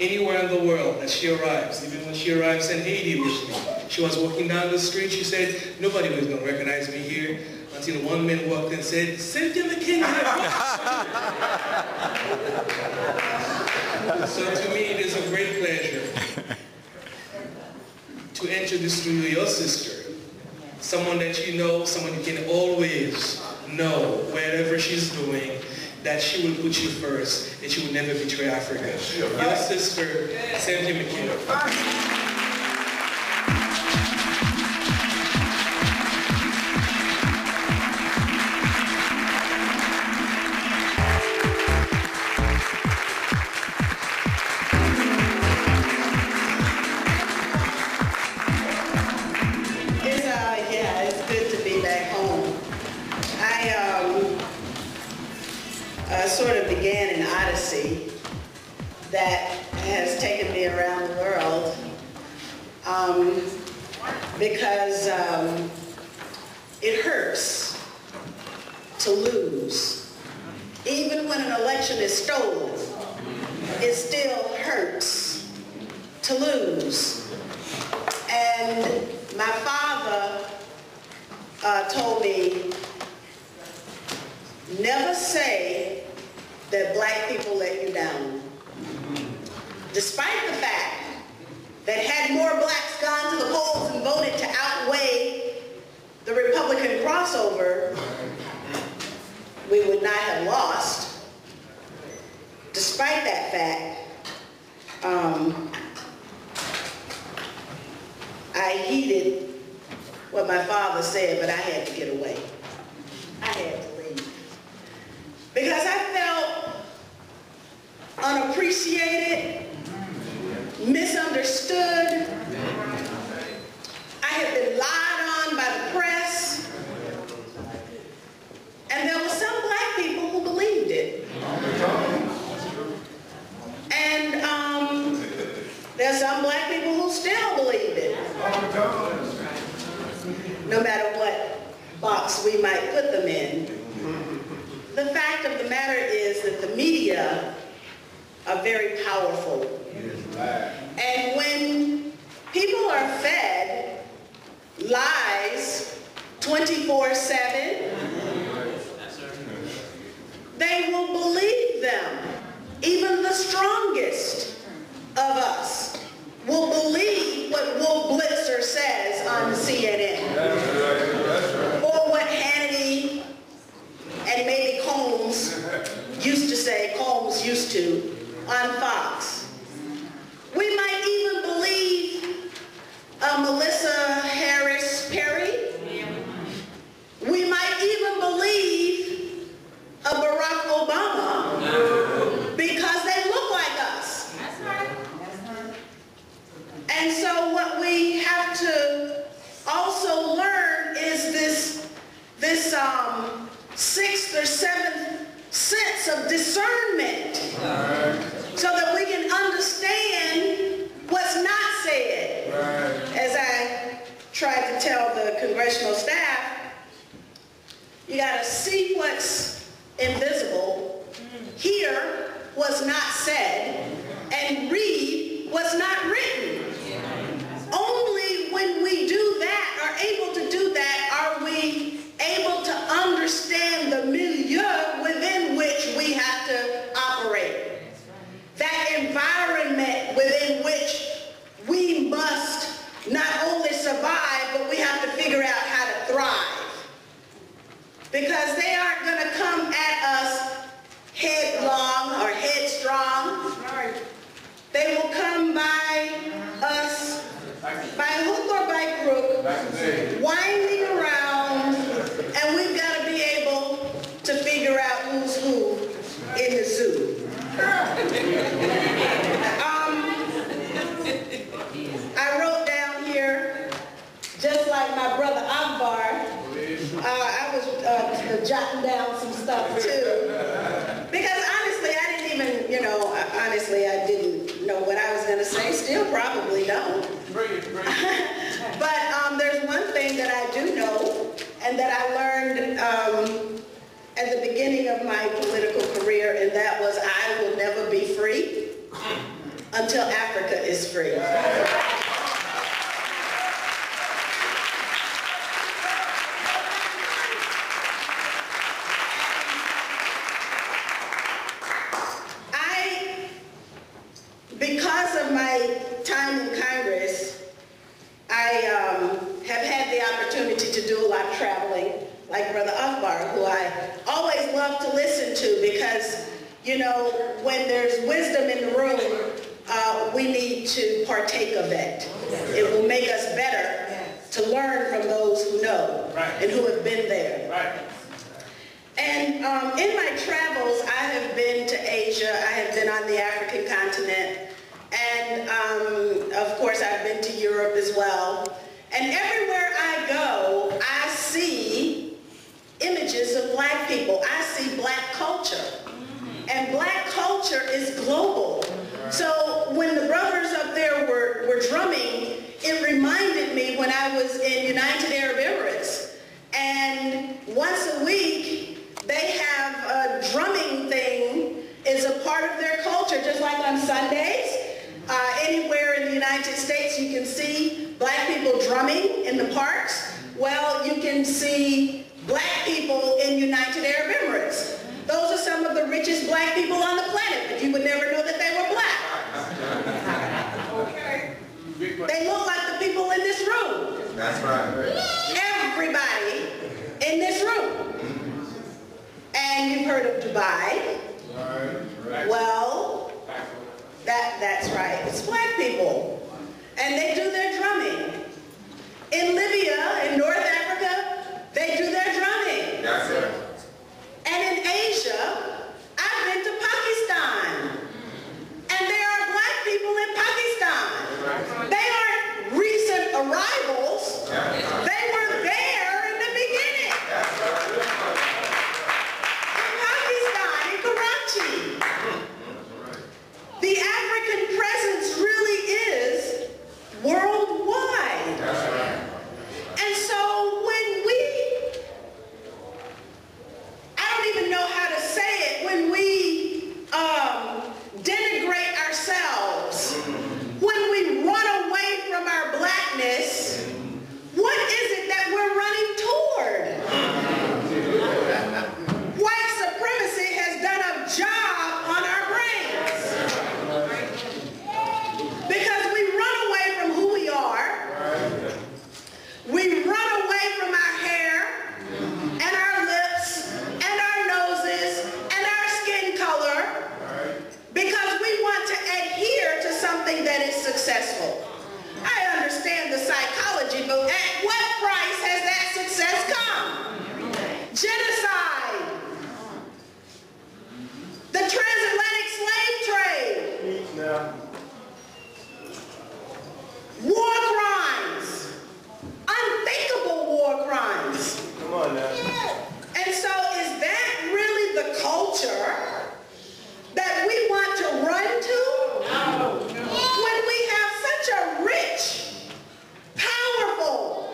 Speaker 5: anywhere in the world that she arrives, even when she arrives in Haiti with me, she was walking down the street, she said, nobody was going to recognize me here, until one man walked and said, Cynthia McKinney. So to me, it is a great pleasure to introduce to you your sister, someone that you know, someone you can always know, wherever she's doing, that she will put you first, and she will never betray Africa. Your sister, Cynthia McKinney.
Speaker 8: Sort of began an odyssey that has taken me around the world because it hurts to lose. Even when an election is stolen, it still hurts to lose. And my father told me, never say that black people let you down. Despite the fact that had more blacks gone to the polls and voted to outweigh the Republican crossover, we would not have lost. Despite that fact, I heeded what my father said, but I had to get away. I had to leave. Because I felt unappreciated, misunderstood. I had been lied on by the press. And there were some black people who believed it. And there's some black people who still believe it. No matter what box we might put them in. The fact of the matter is that the media are very powerful. And when people are fed lies 24/7, they will believe them. Even the strongest of us will believe what Wolf Blitzer says on CNN. Or what Hannity and maybe Combs used to on Fox. We might even believe Melissa Harris Perry. We might even believe Barack Obama because they look like us. That's right. And so what we have to also learn is this sixth or seventh sense of discernment so that we can understand what's not said. As I tried to tell the congressional staff, you got to see what's invisible, hear what's not said, and read what's not written. Only when we do that, are able to do that, are we able to understand the milieu within which we have to operate. That environment within which we must not only survive, but we have to figure out how to thrive. Because they aren't going to come at us headlong or headstrong. They will come by us by hook or by crook, winding around, and we've got to be able to figure out who's who in the zoo. I wrote down here, just like my brother Akbar, I was jotting down some stuff too. Because honestly, I didn't even, honestly, I didn't know what I was going to say. Still probably don't. But there's one thing that I do know, and that I learned at the beginning of my political career, and that was I will never be free until Africa is free. Because of my time in Congress, I have had the opportunity to do a lot of traveling, like Brother Akbar, who I always love to listen to because, when there's wisdom in the room, we need to partake of it. It will make us better to learn from those who know and who have been there. And in my travels, I have been to Asia, I have been on the African continent, and of course I've been to Europe as well. And everywhere I go, I see images of black people. I see black culture. And black culture is global. So when the brothers up there were drumming, it reminded me when I was in United Arab Emirates. And once a week, they have a drumming thing is a part of their culture, just like on Sundays. Anywhere in the United States you can see black people drumming in the parks. Well, you can see black people in United Arab Emirates. Those are some of the richest black people on the planet, but you would never know that they were black. Okay. They look like the people in this room. That's right. Everybody in this room. And you've heard of Dubai. Right. Well, that's right. It's black people. And they do their drumming. In Libya, in North Africa, they do their drumming. That's it. And in Asia, I've been to Pakistan. And there are black people in Pakistan. They aren't recent arrivals. They were there in the beginning. In Pakistan, in Karachi. The African presence really is worldwide. And so when I don't even know how to say it, when we denigrate ourselves, when we run away from our blackness, what is it that we're running toward? White supremacy has done a job on our brains. Because we run away from who we are. We run away from our hair and our lips and our noses and our skin color because we want to adhere to something that is successful. I understand the psychology, but at what price has that success come? Genocide. The transatlantic slave trade. War crimes. Unthinkable war crimes. Come on now. And so is that really the culture that we want to run to? No. When we have such a rich, powerful,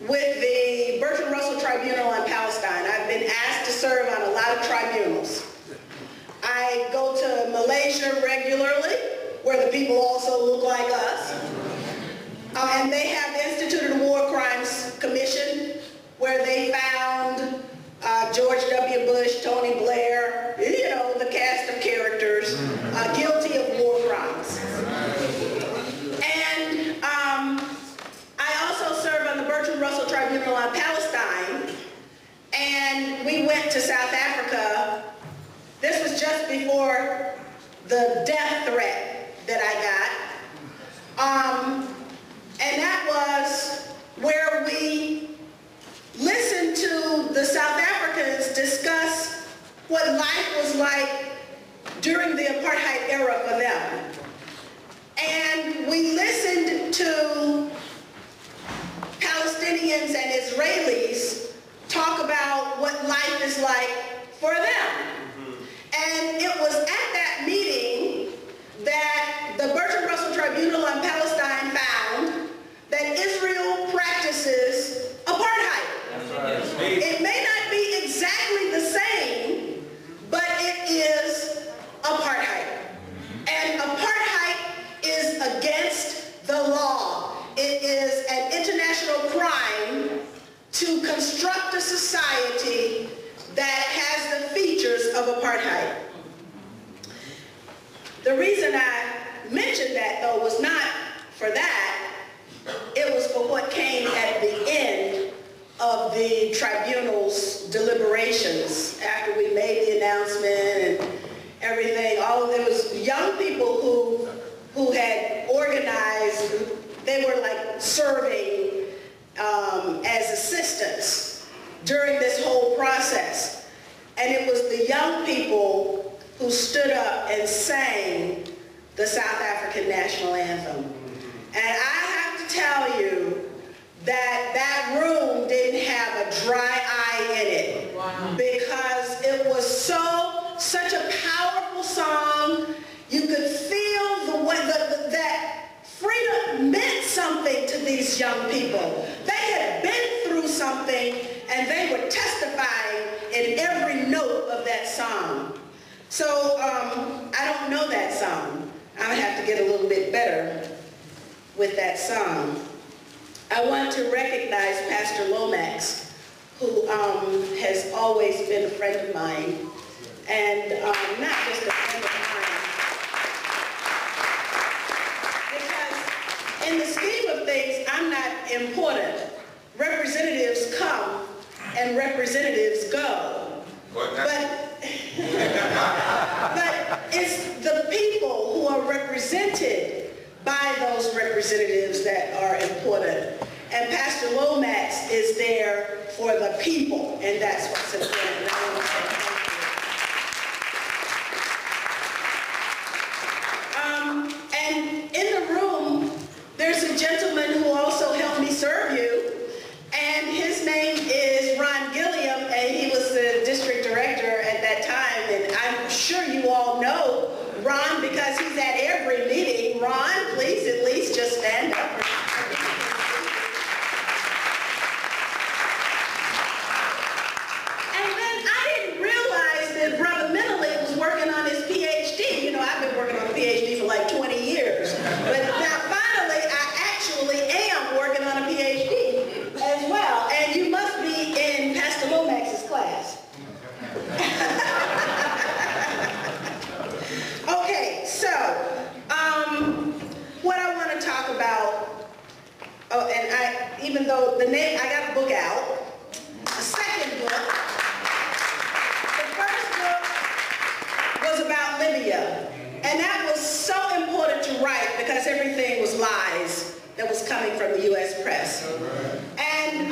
Speaker 8: with the Bertrand Russell Tribunal on Palestine. I've been asked to serve on a lot of tribunals. I go to Malaysia regularly, where the people also look like us. And they have the Institute of the War Crimes Commission, where they found George W. Bush, Tony Blair, you know, the cast of characters, guilty of war crimes. And I also served on the Bertrand Russell Tribunal on Palestine, and we went to South Africa. This was just before the death threat that I got. And that was where we listened to the South Africans discuss what life was like during the apartheid era for them. And we listened to Palestinians and Israelis talk about what life is like for them. And it was at that meeting that the Bertrand Russell Tribunal on Palestine found that Israel practices apartheid. It may not be exactly the same, but it is apartheid. And apartheid is against the law. It is an international crime to construct a society that has the features of apartheid. The reason I mentioned that, though, was not for that. It was for what came at the end of the tribunal's deliberations after we made the announcement and everything. There was young people who had organized. They were like serving as assistants during this whole process. And it was the young people who stood up and sang the South African national anthem. And I have to tell you that that room didn't have a dry eye in it. Wow. Because it was such a powerful song. You could feel the way that freedom meant something to these young people. They had been through something, and they were testifying in every note of that song. So I don't know that song. I'm gonna have to get a little bit better with that song. I want to recognize Pastor Lomax, who has always been a friend of mine, and not just a friend of mine, because in the scheme of things, I'm not important. Representatives come and representatives go. But it's the people who are represented by those representatives that are important. And Pastor Lomax is there for the people, and that's what's important. And in the room, there's a gentleman who also helped me serve you, and his name is Ron Gilliam, and he was the district director at that time, and I'm sure you all know Ron because he's at every meeting. Ron, please at least just stand up. And then I didn't realize that Brother Mendeley was working on his PhD. You know, I've been working on a PhD for like 20 years. But now finally, I actually am working on a PhD as well. And you must be in Pastor Lomax's class. Okay, so what I want to talk about, and even though the name, I got a book out, a second book. The first book was about Libya, and that was so important to write because everything was lies that was coming from the U.S. press. And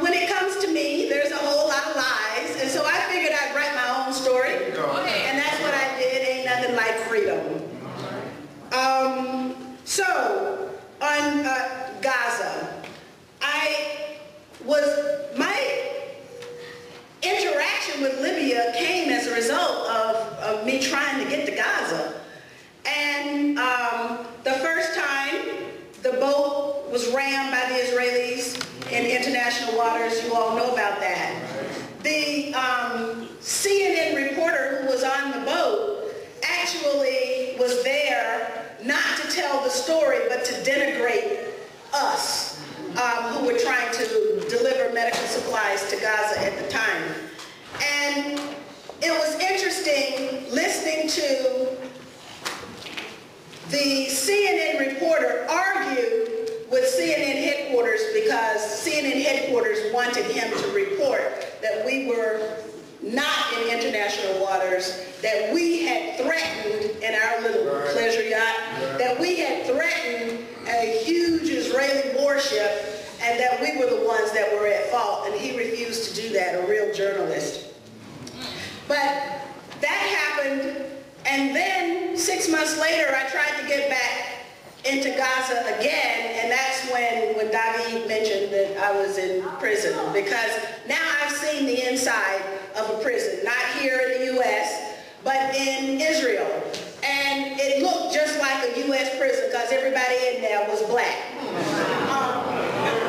Speaker 8: when it comes to me, there's a whole lot of lies, and so I figured I'd write my own story, and that's what I did. Ain't nothing like freedom. So on Gaza, my interaction with Libya came as a result of me trying to get to Gaza. And the first time, the boat was rammed by the Israelis in international waters. You all know about that. The CNN reporter who was on the boat actually was there not to tell the story, but to denigrate us who were trying to deliver medical supplies to Gaza at the time. And it was interesting listening to the CNN reporter argue with CNN headquarters because CNN headquarters wanted him to report that we were not in international waters, that we had threatened in our little pleasure yacht, that we had threatened a huge Israeli warship, and that we were the ones that were at fault, and he refused to do that, a real journalist. But that happened, and then 6 months later, I tried to get back into Gaza again, and that's when David mentioned that I was in prison, because now I've seen the inside of a prison, not here in the U.S., but in Israel. And it looked just like a U.S. prison because everybody in there was black.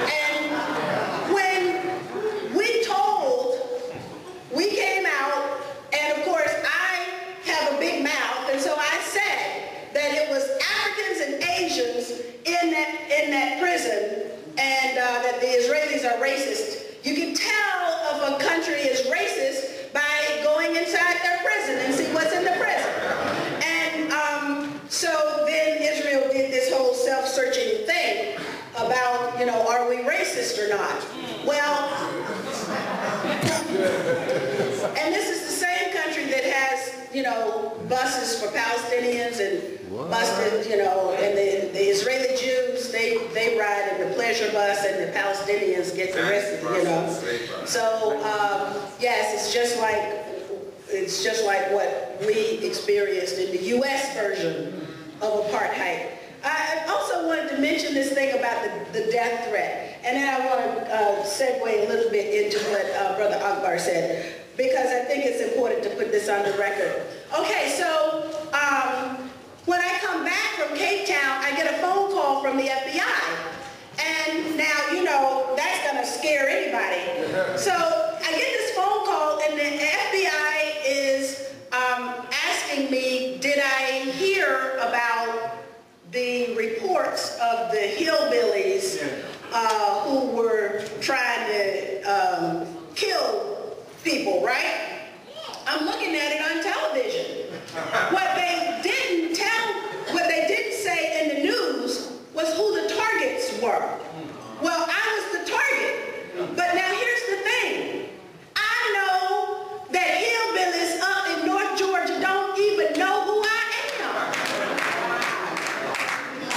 Speaker 8: And when we came out, and of course I have a big mouth, and so I said that it was Africans and Asians in that prison, and that the Israelis are racist. You can tell if a country is racist by going inside their prison and see what's in the prison. And so then Israel did this whole self-searching thing about, are we racist or not? Well, and this is the same country that has, buses for Palestinians and buses, and the Israeli Jews, they ride in the pleasure bus and the Palestinians get the rest of it, So, yes, it's just like what we experienced in the U.S. version of apartheid. I also wanted to mention this thing about the death threat, and then I want to segue a little bit into what Brother Akbar said, because I think it's important to put this on the record. Okay, so when I come back from Cape Town, I get a phone call from the FBI, and now, that's going to scare anybody. So I get this phone call, and the FBI is asking me, did I hear about the reports of the hillbillies who were trying to kill people, right? I'm looking at it on television. What they didn't say in the news was who the targets were. Well, I was the target. But now here's the thing. I know that hillbillies up in North Georgia don't even know who I am.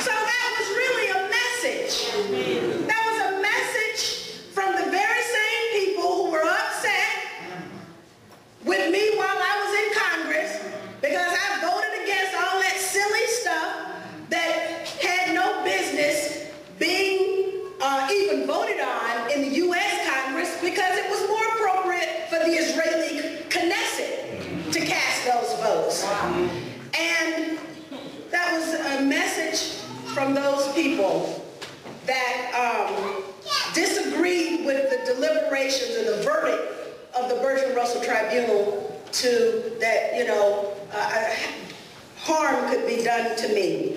Speaker 8: So that was really a message. That was a message from the very same people who were upset with me while I was in Congress because I voted against all that silly stuff that had no business being even voted on in the U.S. Congress because it was more appropriate for the Israeli Knesset to cast those votes. And that was a message from those people that disagreed with the deliberations and the verdict of the Bertrand Russell Tribunal to that, harm could be done to me.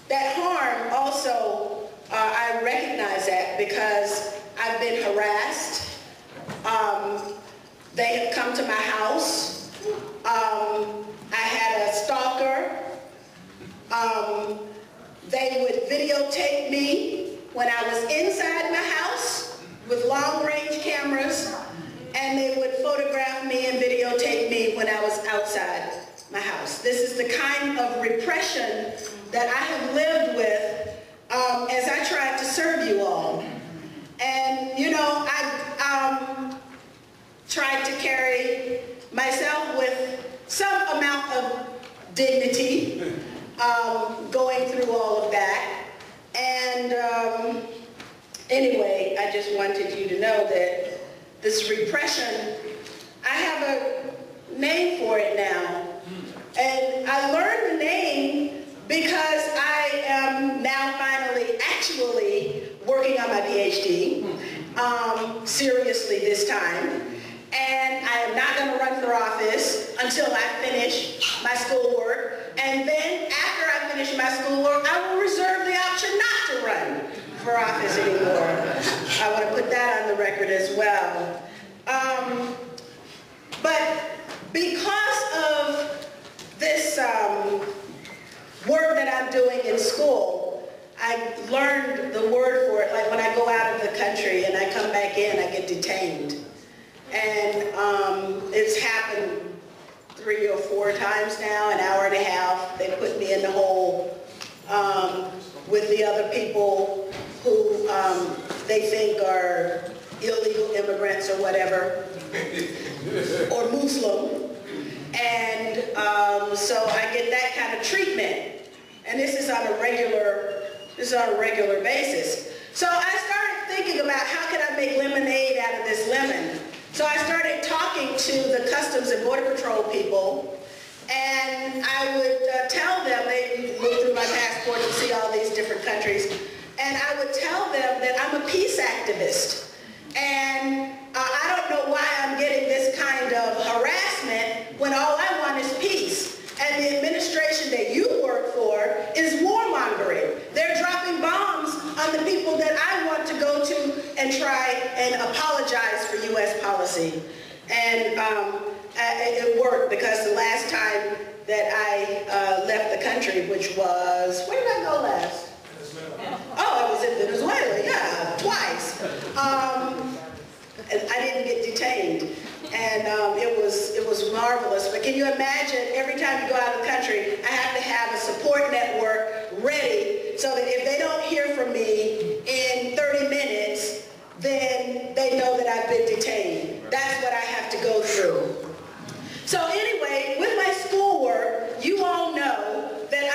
Speaker 8: That harm also, I recognize that because I've been harassed. They have come to my house. I had a stalker. They would videotape me when I was inside my house with long-range cameras, and they would photograph me and videotape me when I was outside my house. This is the kind of repression that I have lived with as I tried to serve you all. And, I tried to carry myself with some amount of dignity going through all of that. And anyway, I just wanted you to know that this repression, I have a name for it now. And I learned the name because I am now finally actually working on my PhD, seriously this time. And I am not going to run for office until I finish my schoolwork. And then after I finish my schoolwork, I will reserve the option not to run for office anymore. I want to put that on the record as well. But because of this work that I'm doing in school, I learned the word for it. Like when I go out of the country and I come back in, I get detained. And it's happened 3 or 4 times now, an hour and a half. They put me in the hole with the other people who they think are illegal immigrants or whatever, or Muslim. And so I get that kind of treatment. And this is on a regular basis. So I started thinking about how could I make lemonade out of this lemon. So I started talking to the Customs and Border Patrol people, and I would tell them, they look through my passport and see all these different countries, and I would tell them that I'm a peace activist. And I don't know why I'm getting this kind of harassment when all I want is peace. And the administration that you work for is warmongering. They're dropping bombs on the people that I want to go to and try and apologize for U.S. policy. And it worked, because the last time that I left the country, which was, where did I go last? Oh, I was in Venezuela, yeah, twice. And I didn't get detained. And it was marvelous. But can you imagine, every time you go out of the country, I have to have a support network ready so that if they don't hear from me in 30 minutes, then they know that I've been detained. That's what I have to go through. So anyway, with my schoolwork, you all know that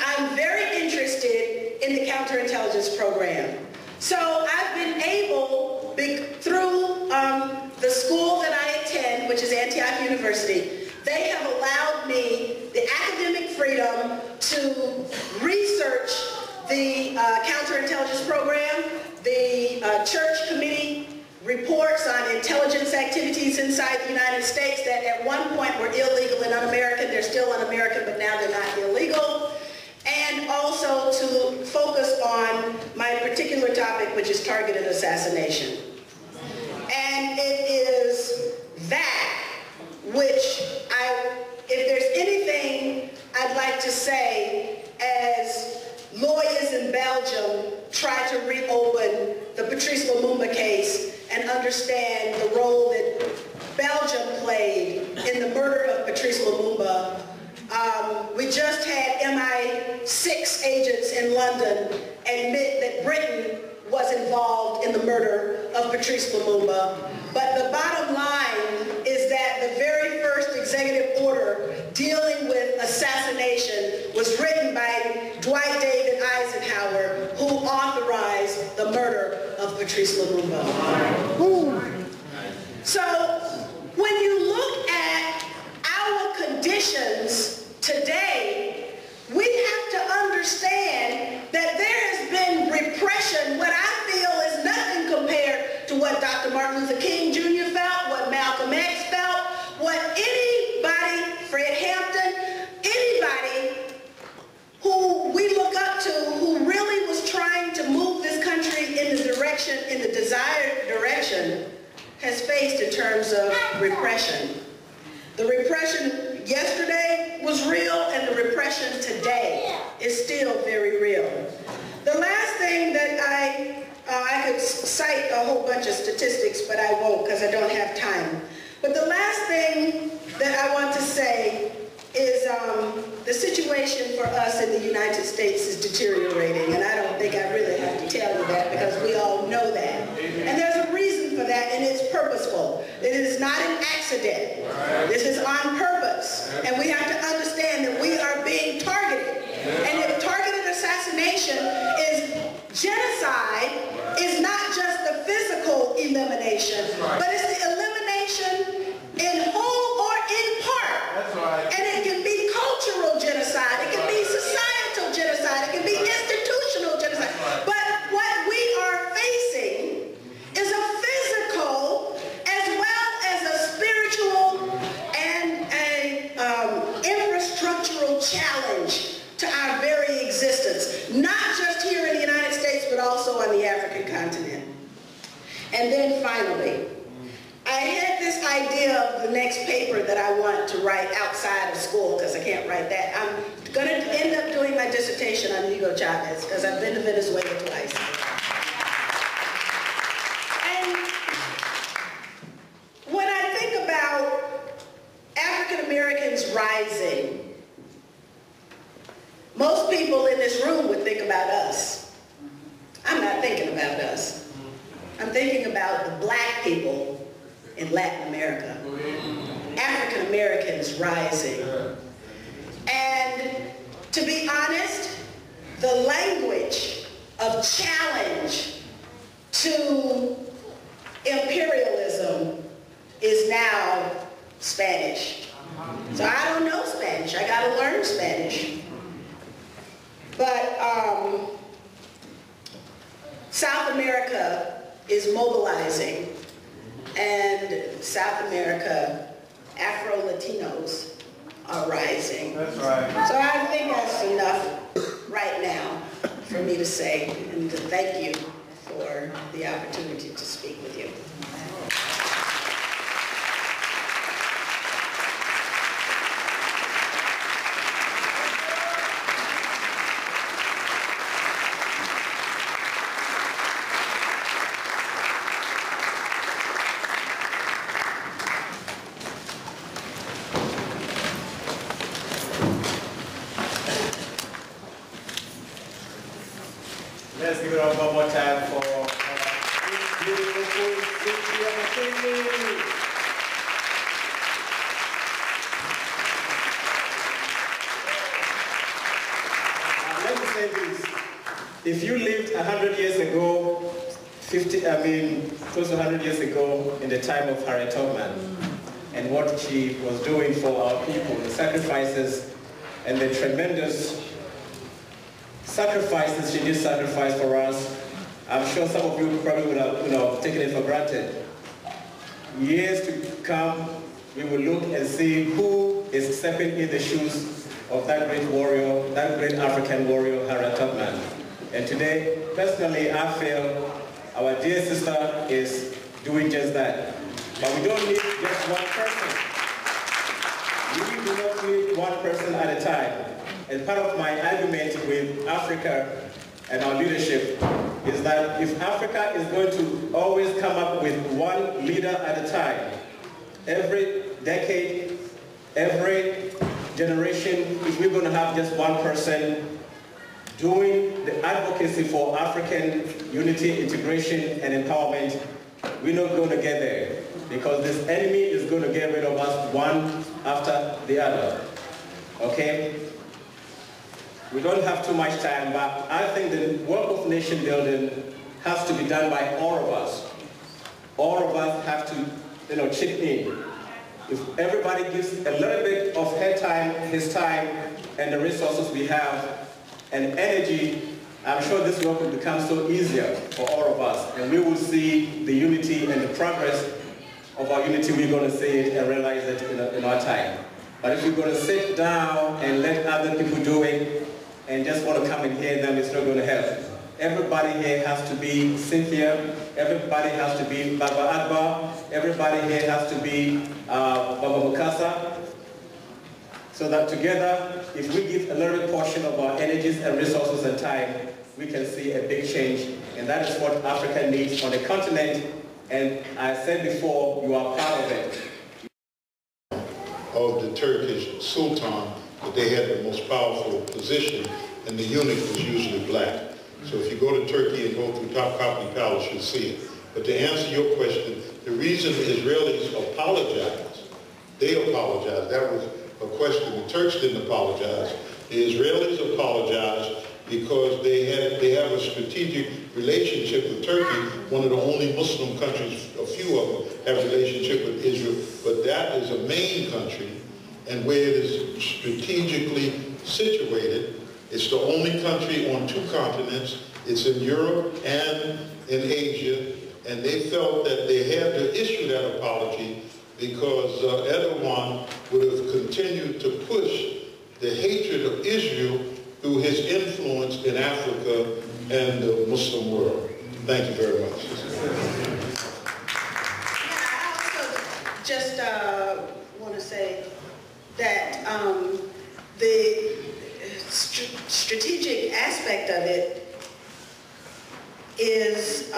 Speaker 8: I'm very interested in the counterintelligence program. So I've been able, through the school that I attend, which is Antioch University, they have allowed me the academic freedom to research the counterintelligence program, the church committee reports on intelligence activities inside the United States that at one point were illegal and un-American. They're still un-American, but now they're not illegal. And also to focus on my particular topic, which is targeted assassination. And it is that which if there's anything I'd like to say as lawyers in Belgium try to reopen the Patrice Lumumba case and understand the role that Belgium played in the murder of Patrice Lumumba. We just had MI6 agents in London admit that Britain was involved in the murder of Patrice Lumumba. But the bottom line is that the very first executive order dealing with assassination was written by Dwight David Eisenhower, who authorized the murder of Patrice Lumumba. So when you look at our conditions today, we have to understand that there has been repression, what I feel is nothing compared to what Dr. Martin Luther King Jr. felt, what Malcolm X felt, what anybody, Fred Hampton, anybody who we look up to who really was trying to move this country in the direction, in the desired direction, has faced in terms of repression. The repression yesterday was real, and the repression today is still very real. The last thing that I could cite a whole bunch of statistics, but I won't because I don't have time. But the last thing that I want to say is the situation for us in the United States is deteriorating, and I don't think I really have to tell you that because we all know that. And there's a reason for that, and it's purposeful. It is not an accident. This is on purpose, and we have to understand that we are being targeted. And if targeted assassination is genocide, it's not just the physical elimination, but it's the elimination in whole or in part. That's right. And it can be cultural genocide, it can be societal genocide, it can be institutional genocide. But And then finally, I had this idea of the next paper that I want to write outside of school, because I can't write that. I'm going to end up doing my dissertation on Hugo Chavez, because I've been to Venezuela twice. And when I think about African Americans rising, most people in this room would think about us. I'm not thinking about us. I'm thinking about the black people in Latin America, African Americans rising. And to be honest, the language of challenge to imperialism is now Spanish. So I don't know Spanish, I gotta learn Spanish. But South America is mobilizing. And South America, Afro-Latinos are rising. That's right. So I think that's enough right now for me to say and to thank you for the opportunity to speak with you.
Speaker 1: Let's give it up one more time for this beautiful Cynthia. Let me say this. If you lived 100 years ago, close to 100 years ago in the time of Harriet Tubman and what she was doing for our people, the sacrifices and the tremendous sacrifices she did sacrifice for us, I'm sure some of you probably would have taken it for granted. Years to come, we will look and see who is stepping in the shoes of that great warrior, that great African warrior, Harriet Tubman. And today, personally, I feel our dear sister is doing just that. But we don't need just one person. We do not need one person at a time. And part of my argument with Africa and our leadership is that if Africa is going to always come up with one leader at a time, every decade, every generation, if we're going to have just one person doing the advocacy for African unity, integration, and empowerment, we're not going to get there, because this enemy is going to get rid of us one after the other. Okay? We don't have too much time, but I think the work of nation building has to be done by all of us. All of us have to, chip in. If everybody gives a little bit of his time, and the resources we have, and energy, I'm sure this work will become so easier for all of us, and we will see the unity and the progress of our unity. We're going to see it and realize it in our time. But if we're going to sit down and let other people do it, and just want to come and hear them, it's not going to help. Everybody here has to be Cynthia, everybody has to be Baba Agba, everybody here has to be Baba Mukasa, so that together, if we give a little portion of our energies and resources and time, we can see a big change. And that is what Africa needs on the continent. And I said before, you are part of it.
Speaker 7: Of the Turkish Sultan, that they had the most powerful position, and the eunuch was usually black. So if you go to Turkey and go through Topkapi Palace, you'll see it. But to answer your question, the reason the Israelis apologized, they apologized. That was a question. The Turks didn't apologize. The Israelis apologized because they have a strategic relationship with Turkey, one of the only Muslim countries, a few of them have a relationship with Israel, but that is a main country, and where it is strategically situated, it's the only country on two continents. It's in Europe and in Asia, and they felt that they had to issue that apology because Erdogan would have continued to push the hatred of Israel through his influence in Africa and the Muslim world. Thank you very much.
Speaker 8: just want to say that the strategic aspect of it is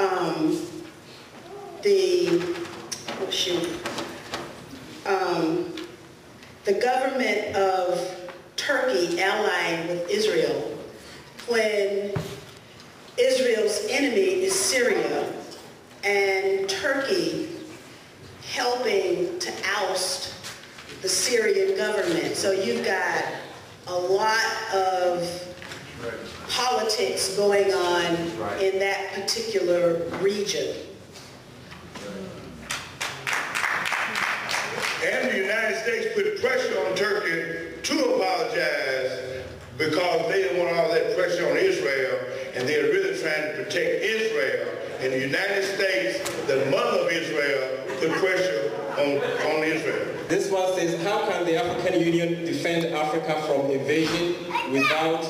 Speaker 8: the government of Turkey allying with Israel when Israel's enemy is Syria, and Turkey helping to oust the Syrian government. So you've got a lot of politics going on in that particular region.
Speaker 4: And the United States put pressure on Turkey to apologize because they didn't want all that pressure on Israel, and they're really trying to protect Israel. And the United States, the mother of Israel, put pressure on Israel.
Speaker 1: This one says, how can the African Union defend Africa from invasion without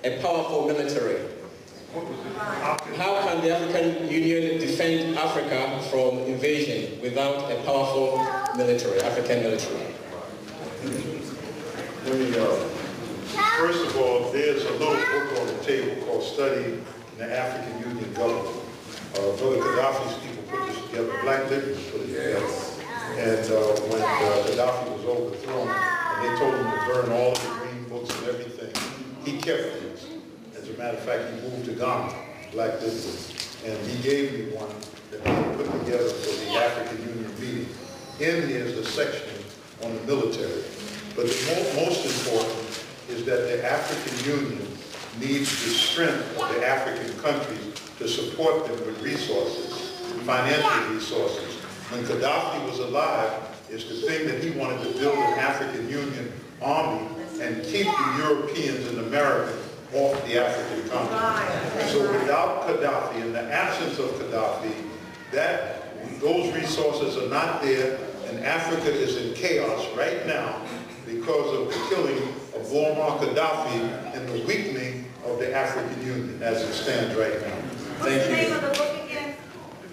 Speaker 1: a powerful military? How can the African Union defend Africa from invasion without a powerful military, African military?
Speaker 7: First of all, there's a little book on the table called Study in the African Union Government. Brother Gaddafi's people put this together, Black Liberals put it together. And when Gaddafi was overthrown, and they told him to burn all of the green books and everything, he kept these. As a matter of fact, he moved to Ghana, Black Liberals, and he gave me one that he put together for the African Union meeting. In there is a section on the military. But the most important is that the African Union needs the strength of the African countries to support them with resources, financial resources. When Gaddafi was alive, it's the thing that he wanted to build an African Union army and keep the Europeans and Americans off the African continent. So without Gaddafi, in the absence of Gaddafi, those resources are not there, and Africa is in chaos right now because of the killing of Muammar Gaddafi and the weakening of the African Union as it stands right now.
Speaker 8: What's the name of the book again?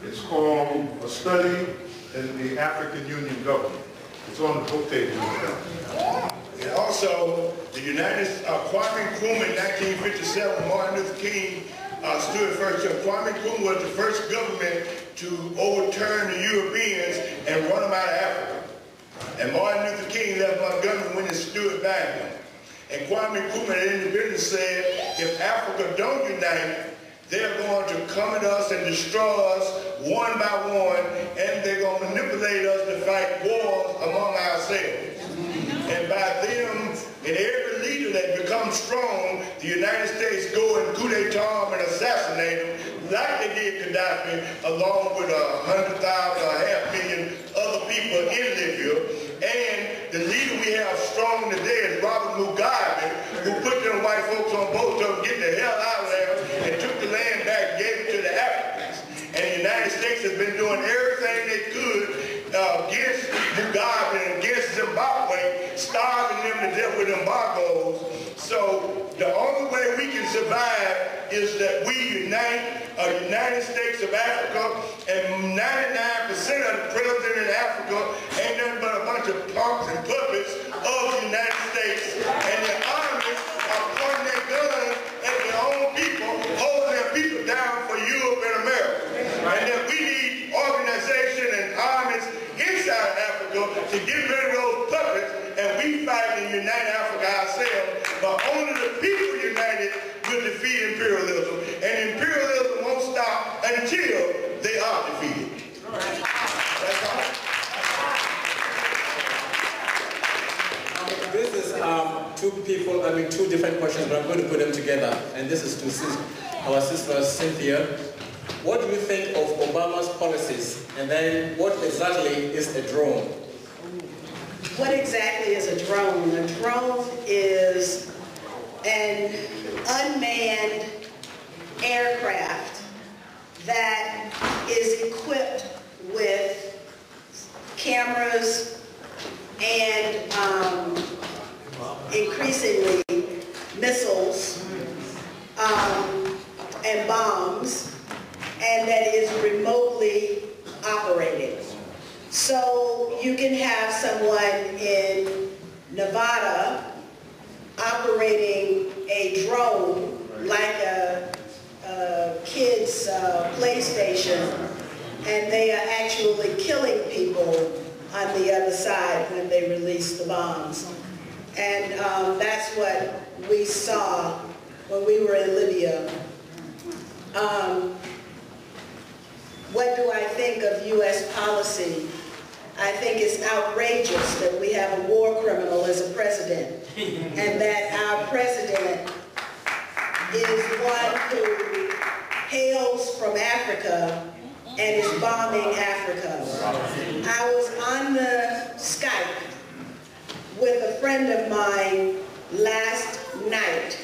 Speaker 7: It's called A Study in the African Union Government. It's on the book table.
Speaker 4: And also, the Kwame Nkrumah in 1957, Martin Luther King stood first. Kwame Nkrumah was the first government to overturn the Europeans and run them out of Africa. And Martin Luther King left Montgomery when he stood by him. And Kwame Nkrumah, the individual, said, if Africa don't unite, they're going to come at us and destroy us one by one, and they're going to manipulate us to fight wars among ourselves. And by them, and every leader that becomes strong, the United States go and coup d'etat and assassinate them, like they did Gaddafi, along with 100,000 or half million other people in Libya. And the leader we have strong today is Robert Mugabe, who put them white folks on boats to get the hell out of there and took the land back and gave it to the Africans. And the United States has been doing everything they could against Mugabe and against Zimbabwe, starving them to death with embargoes. So the only way we can survive is that we unite a United States of Africa, and 99% of the presidents in Africa ain't nothing but a bunch of punks and puppets of the United States, and their armies are pointing their guns at their own people, holding their people down for Europe and America. And that we need organization and armies inside of Africa to get rid of those puppets, and we fight and unite Africa ourselves. But only the people united will defeat imperialism, and imperialism won't stop until they are defeated. That's all.
Speaker 1: This is two different questions, but I'm going to put them together. And this is to our sister Cynthia. What do you think of Obama's policies? And then what exactly is a drone?
Speaker 8: What exactly is a drone? A drone is an unmanned aircraft that is equipped with cameras and increasingly missiles and bombs, and that is remotely operated. So you can have someone in Nevada operating a drone like a kid's PlayStation, and they are actually killing people on the other side when they release the bombs. And that's what we saw when we were in Libya. What do I think of U.S. policy? I think it's outrageous that we have a war criminal as a president, and that our president is one who hails from Africa and is bombing Africa. I was on the Skype with a friend of mine last night.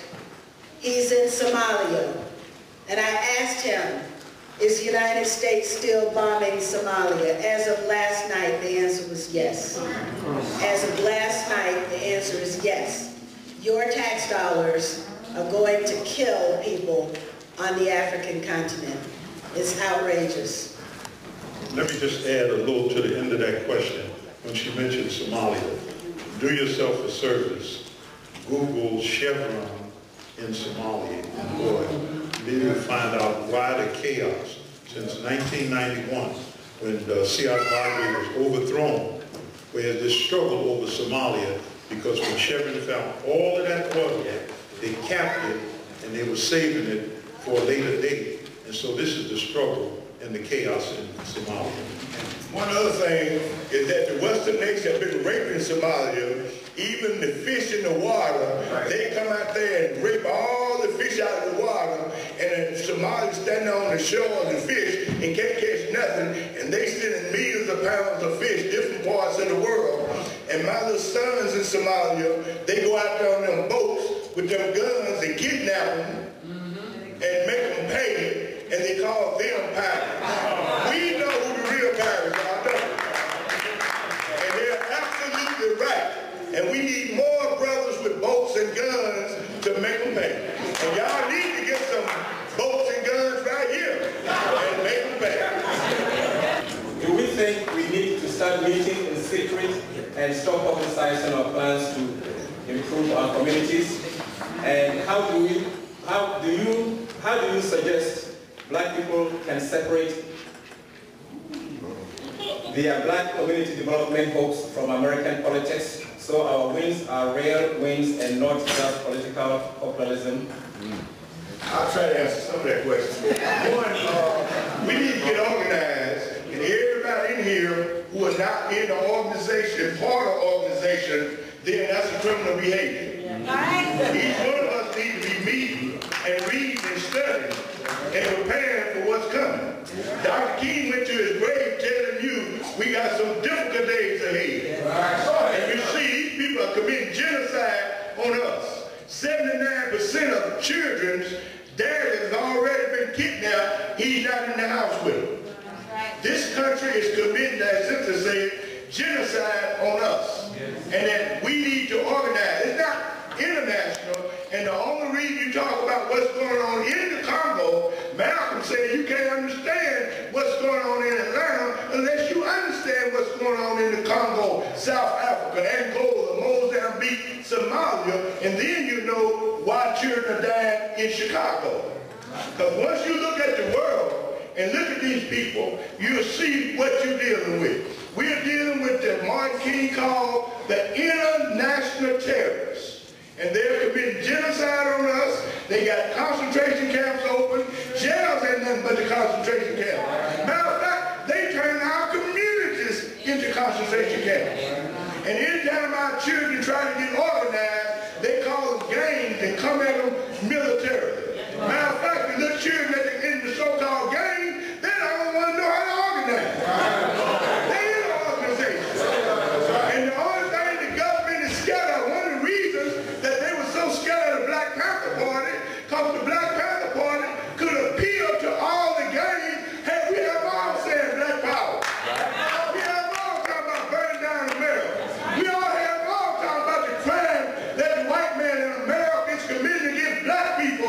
Speaker 8: He's in Somalia, and I asked him, is the United States still bombing Somalia? As of last night, the answer was yes. As of last night, the answer is yes. Your tax dollars are going to kill people on the African continent. It's outrageous.
Speaker 7: Let me just add a little to the end of that question. When she mentioned Somalia, do yourself a service. Google Chevron in Somalia, and boy, maybe you'll find out why the chaos since 1991, when Siad Barre was overthrown, where this struggle over Somalia, because when Chevron found all of that oil, they capped it and they were saving it for a later date. And so this is the struggle and the chaos in Somalia.
Speaker 4: One other thing is that the Western nations have been raping Somalia. Even the fish in the water, they come out there and rape all the fish out of the water, and the Somalians standing on the shore and fish and can't catch nothing, and they sending millions of pounds of fish different parts of the world. And my little sons in Somalia, they go out there on them boats with them guns and kidnap them and make them pay, and they call them pirates. We know who the real pirates are, don't we? And they're absolutely right. And we need more brothers with boats and guns to make them pay. And y'all need to get some boats and guns right here and make them pay.
Speaker 1: Do we think we need to start meeting in secret and stop publicizing our plans to improve our communities? And how do you suggest black people can separate their black community development hopes from American politics, so our wins are real wins and not just political populism?
Speaker 4: I'll try to answer some of that question. One, we need to get organized, and everybody in here who are not in the organization, part of the organization, then that's a criminal behavior. Each one of us need to be meeting and reading and studying and preparing for what's coming. Dr. King went to his grave telling you we got some difficult days ahead. And you see, these people are committing genocide on us. 79% of children's dad has already been kidnapped. He's not in the house with them. This country is committing, as Cynthia said, genocide on us. And that we need to organize. It's not international. And the only reason you talk about what's going on in the Congo, Malcolm said you can't understand what's going on in Atlanta unless you understand what's going on in the Congo, South Africa, Angola, Mozambique, Somalia, and then you know why children are dying in Chicago. Because once you look at the world and look at these people, you'll see what you're dealing with. We're dealing with what Martin King called the international terrorists. And they're committing genocide on us. They got concentration camps open. Jails ain't nothing but the concentration camps. Matter of fact, they turn our communities into concentration camps. And anytime our children try to get organized, they call them gangs and come at them militarily. Matter of fact, the little children that are in the so-called gang, they don't want to know how to organize. They in an organization. And the only thing the government is scared of, one of the reasons that they were so scared of the Black Panther Party, because the Black Panther Party could appeal to all the gangs. Hey, we have all saying Black Power. We have all talking about burning down America. We all have all talking about the crime that the white man in America is committing against black people.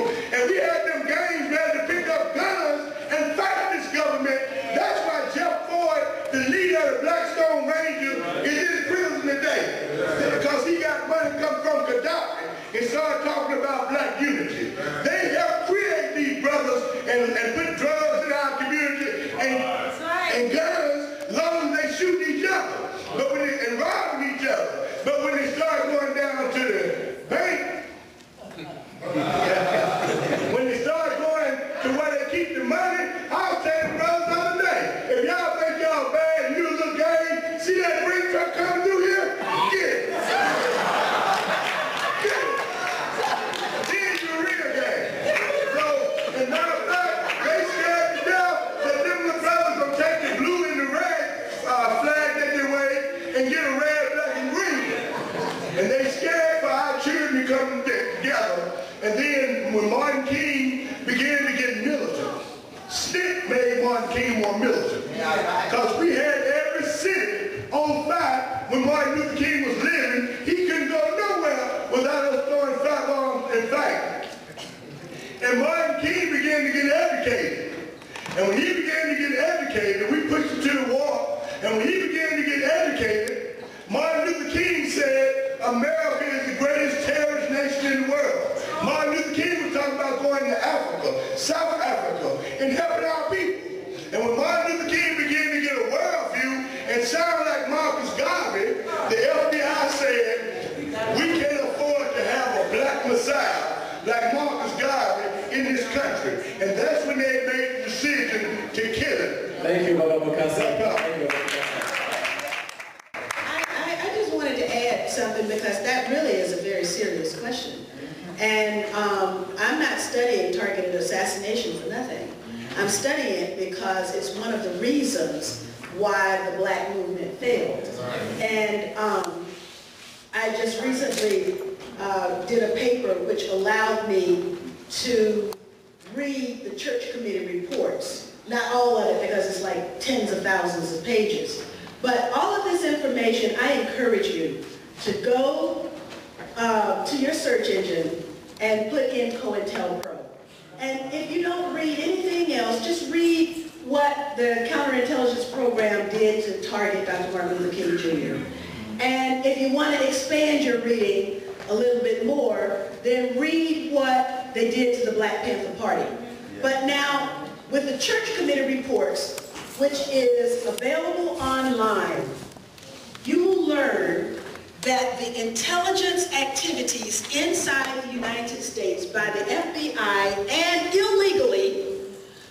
Speaker 4: and guns as long as they shoot each other and robbing each other. But when they start going down to the bank, when they start going to where they keep the money, I was telling the brothers the other day, if y'all think y'all bad and you a little game, see that brick truck coming through here? Get it. Get it. Then you're a real game. So, and matter of fact, they scared to death that them little brothers gonna take the blue and the red flag that they wave and get a red, black, and green. And they scared for our children to come together. And then when Martin King began to get militant, Stick made Martin King more militant. Because we had every city on fire when Martin Luther King was living. He couldn't go nowhere without us throwing firearms and fighting. And Martin King began to get educated. And when he began to get educated, we pushed him to the wall. And when he began to get educated, Martin Luther King said, America is the greatest terrorist nation in the world. Martin Luther King was talking about going to Africa, South Africa, and helping our people. And when Martin Luther King began to get a worldview and sound like Marcus Garvey, the FBI said, we can't afford to have a black messiah like Marcus Garvey in this country. And that's when they made the decision to kill him.
Speaker 1: Thank you, Baba Mukasa.
Speaker 8: I just wanted to add something because that really is a very serious question. And I'm not studying targeted assassination for nothing. I'm studying it because it's one of the reasons why the black movement failed. And I just recently did a paper which allowed me to read the church committee reports. Not all of it because it's like tens of thousands of pages. But all of this information, I encourage you to go to your search engine and put in COINTELPRO. And if you don't read anything else, just read what the counterintelligence program did to target Dr. Martin Luther King Jr. And if you want to expand your reading a little bit more, then read what they did to the Black Panther Party. But now, with the church committee reports, which is available online, you will learn that the intelligence activities inside the United States by the FBI and illegally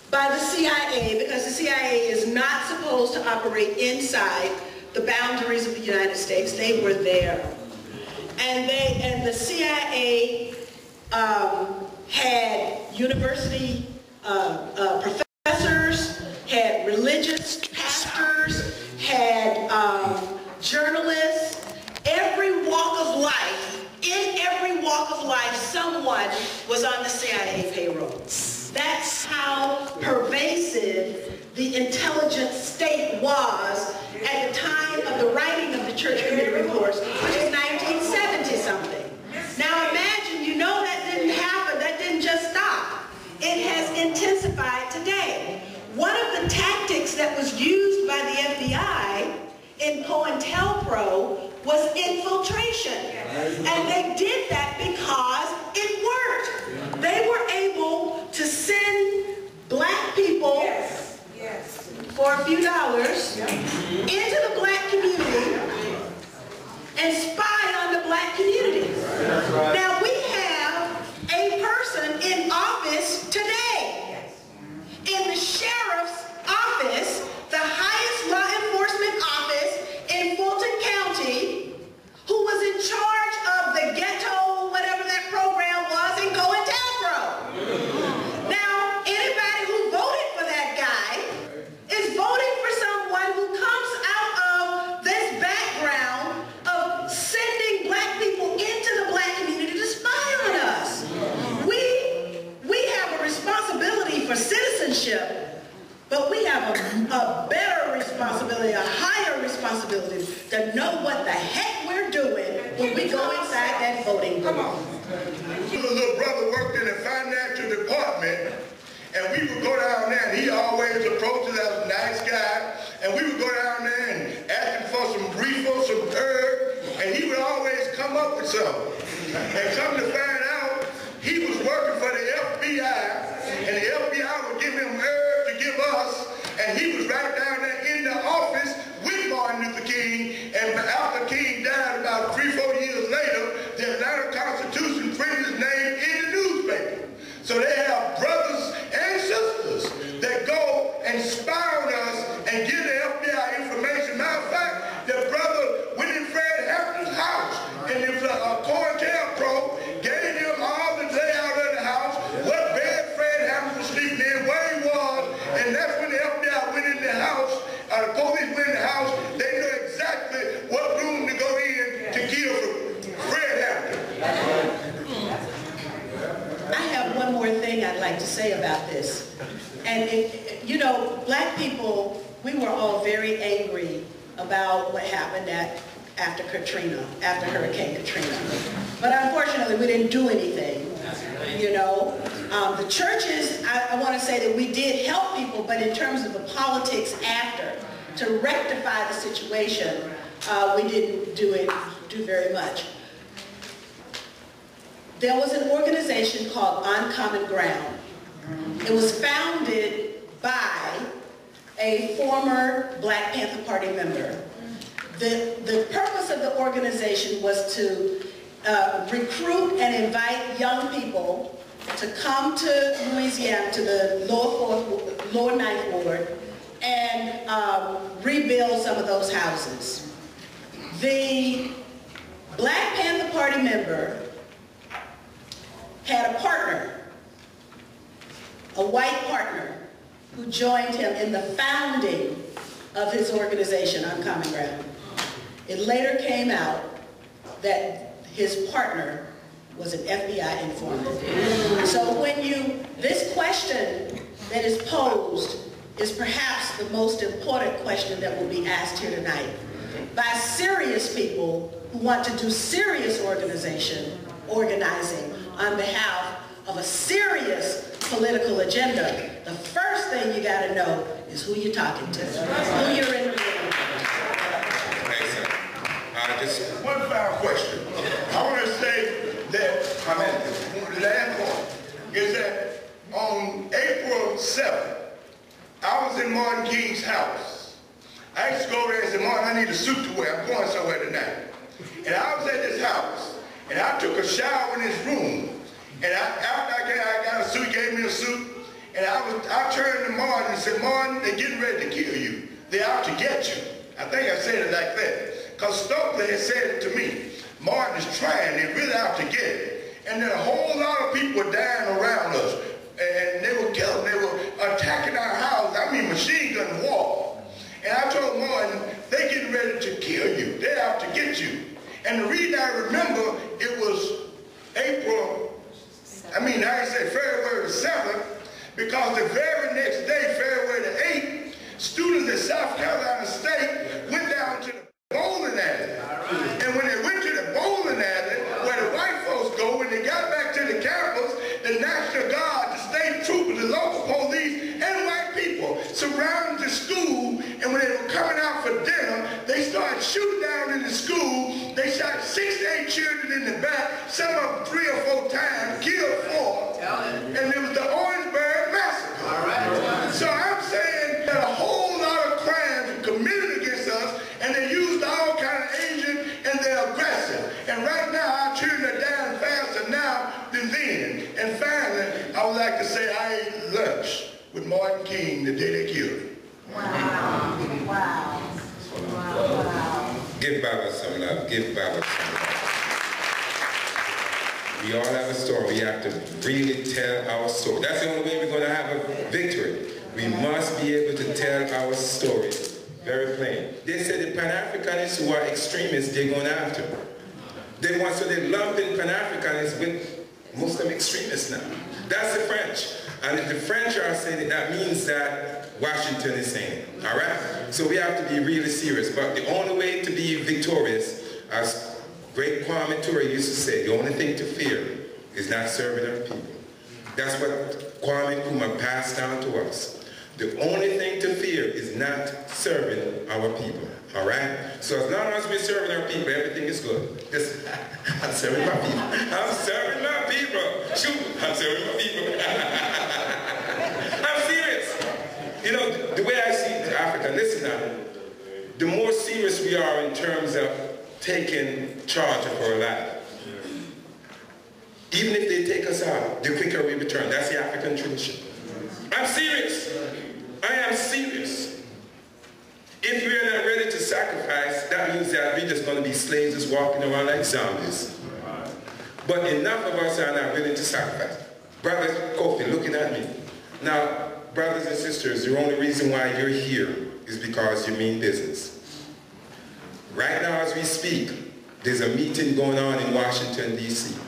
Speaker 8: by the CIA, because the CIA is not supposed to operate inside the boundaries of the United States. They were there. And the CIA had university professors, had religious pastors, had journalists. Every walk of life, in every walk of life, someone was on the CIA payroll. That's how pervasive the intelligence state was at the time of the writing of the church committee reports, which is 1970-something. Now imagine, you know that didn't happen, that didn't just stop. It has intensified today. One of the tactics that was used by the FBI in COINTELPRO was infiltration. And they did that because it worked. They were able to send black people for a few dollars into the black community and spy on the black community. Now we have a person in office today, in the sheriff's office, the highest law enforcement office in Fulton County, who was in charge of the ghetto, whatever that program was, in COINTELPRO. Now, anybody who voted for that guy is voting for someone who comes out of this background of sending black people into the black community to spy on us. We have a responsibility for citizenship, but we have a better responsibility, a higher responsibility to know what the heck we're doing when we go inside that voting booth.
Speaker 4: My little brother worked in the financial department, and we would go down there, and he always approached us as a nice guy, and we would go down there and ask him for some reefer, some herb, and he would always come up with something. And come to find out, he was working for the FBI, and the FBI would give him herb to give us, and he was right down there and spy on us and give the FBI information. Matter of fact, the brother went in Fred Hampton's house, and it was a COINTELPRO gave him all the layout of the house, what bed Fred Hampton was sleeping in, where he was, and that's when the FBI went in the house, the police went in the house, they knew exactly what room to go in to kill Fred Hampton.
Speaker 8: I have one more thing I'd like to say about this. And you know, black people, we were all very angry about what happened after Hurricane Katrina. But unfortunately, we didn't do anything, you know. The churches, I want to say that we did help people, but in terms of the politics after, to rectify the situation, we didn't do very much. There was an organization called On Common Ground. It was founded by a former Black Panther Party member. The purpose of the organization was to recruit and invite young people to come to Louisiana, to the lower Ninth Ward, and rebuild some of those houses. The Black Panther Party member had a partner, a white partner, who joined him in the founding of his organization, On Common Ground. It later came out that his partner was an FBI informant. So this question that is posed is perhaps the most important question that will be asked here tonight by serious people who want to do serious organizing on behalf of a serious political agenda. The first thing you got to know is who you're talking to, who you're in the room.
Speaker 4: Just one final question. I want to say that, the last point is that on April 7th, I was in Martin King's house. I used to go there and say, Martin, I need a suit to wear. I'm going somewhere tonight. And I was at his house, and I took a shower in his room. And after I got a suit, he gave me a suit, and I turned to Martin and said, Martin, they're getting ready to kill you. They're out to get you. I think I said it like that. Because Stokely had said it to me. Martin is trying, they're really out to get it. And then a whole lot of people were dying around us. And they were killing, they were attacking our house. I mean, machine gun war. And I told Martin, they're getting ready to kill you. They're out to get you. And the reason I remember it was February the 7th, because the very next day, February the 8th, students at South Carolina State went down to the bowling alley. And when they went to the bowling alley, where the white folks go, when they got back to the campus, the National Guard, the state troopers, the local police, and white people surrounded the school, and when they were coming out for dinner, they started shooting down in the school. They shot 6 to 8 children in the back, some of them 3 or 4 times, killed 4. And it was the Orangeburg Massacre. All right. So I'm saying that a whole lot of crimes were committed against us, and they used all kind of agents, and they're aggressive. And right now, our children are dying faster now than then. And finally, I would like to say I ate lunch with Martin King the day they killed him.
Speaker 8: Wow. Wow. Wow.
Speaker 3: Give Baba some love. Give Baba some love. We all have a story. We have to really tell our story. That's the only way we're going to have a victory. We must be able to tell our story. Very plain. They say the Pan-Africanists who are extremists, they're going after. So they lump in Pan-Africanists with Muslim extremists now. That's the French. And if the French are saying it, that means that Washington is saying it. All right? So we have to be really serious. But the only way to be victorious, as great Kwame Ture used to say, the only thing to fear is not serving our people. That's what Kwame Nkrumah passed down to us. The only thing to fear is not serving our people. All right? So as long as we're serving our people, everything is good. Just, I'm serving my people. I'm serving my people. Shoot, I'm serving my people. I'm serious. You know, the way I see Africa, listen now, the more serious we are in terms of taking charge of our life, even if they take us out, the quicker we return. That's the African tradition. I'm serious. I am serious.
Speaker 9: just going to be slaves just walking around like zombies. But enough of us are not willing to sacrifice. Brother Kofi, looking at me. Now, brothers and sisters, the only reason why you're here is because you mean business. Right now as we speak, there's a meeting going on in Washington, D.C.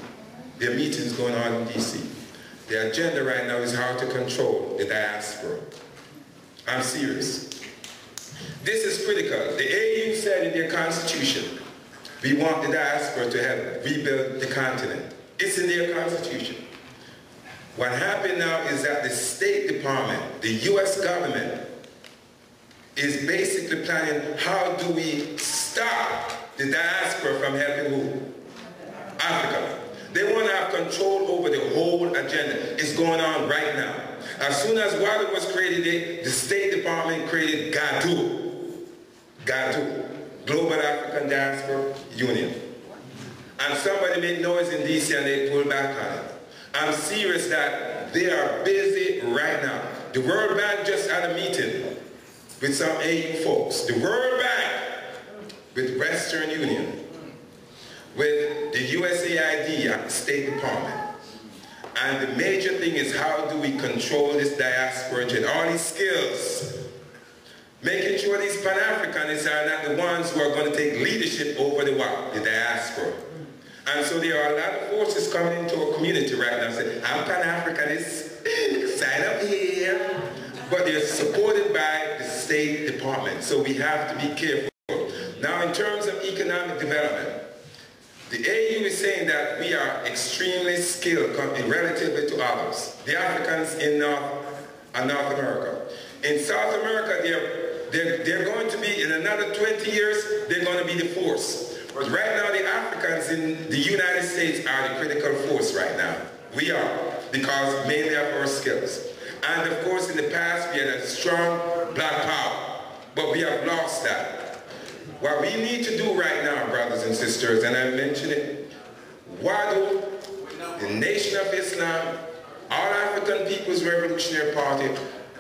Speaker 9: There are meetings going on in D.C. The agenda right now is how to control the diaspora. I'm serious. This is critical. The AU said in their constitution, we want the diaspora to help rebuild the continent. It's in their constitution. What happened now is that the State Department, the U.S. government, is basically planning how do we stop the diaspora from helping who? Africa. They want to have control over the whole agenda. It's going on right now. As soon as WADU was created, the State Department created WADU, Global African Diaspora Union. And somebody made noise in DC and they pulled back on it. I'm serious that they are busy right now. The World Bank just had a meeting with some AU folks. The World Bank with Western Union, with the USAID and the State Department. And the major thing is how do we control this diaspora and all these skills, making sure these Pan-Africanists are not the ones who are going to take leadership over the what? The diaspora. And so there are a lot of forces coming into our community right now saying, I'm Pan-Africanist, sign up here. But they're supported by the State Department, so we have to be careful. Now in terms of economic development, the AU is saying that we are extremely skilled relatively to others. The Africans in North America. In South America, they're going to be, in another 20 years, they're going to be the force. But right now, the Africans in the United States are the critical force right now. We are, because mainly of our skills. And of course, in the past, we had a strong black power, but we have lost that. What we need to do right now, brothers and sisters, and I mentioned it, WADU, the Nation of Islam, All African People's Revolutionary Party,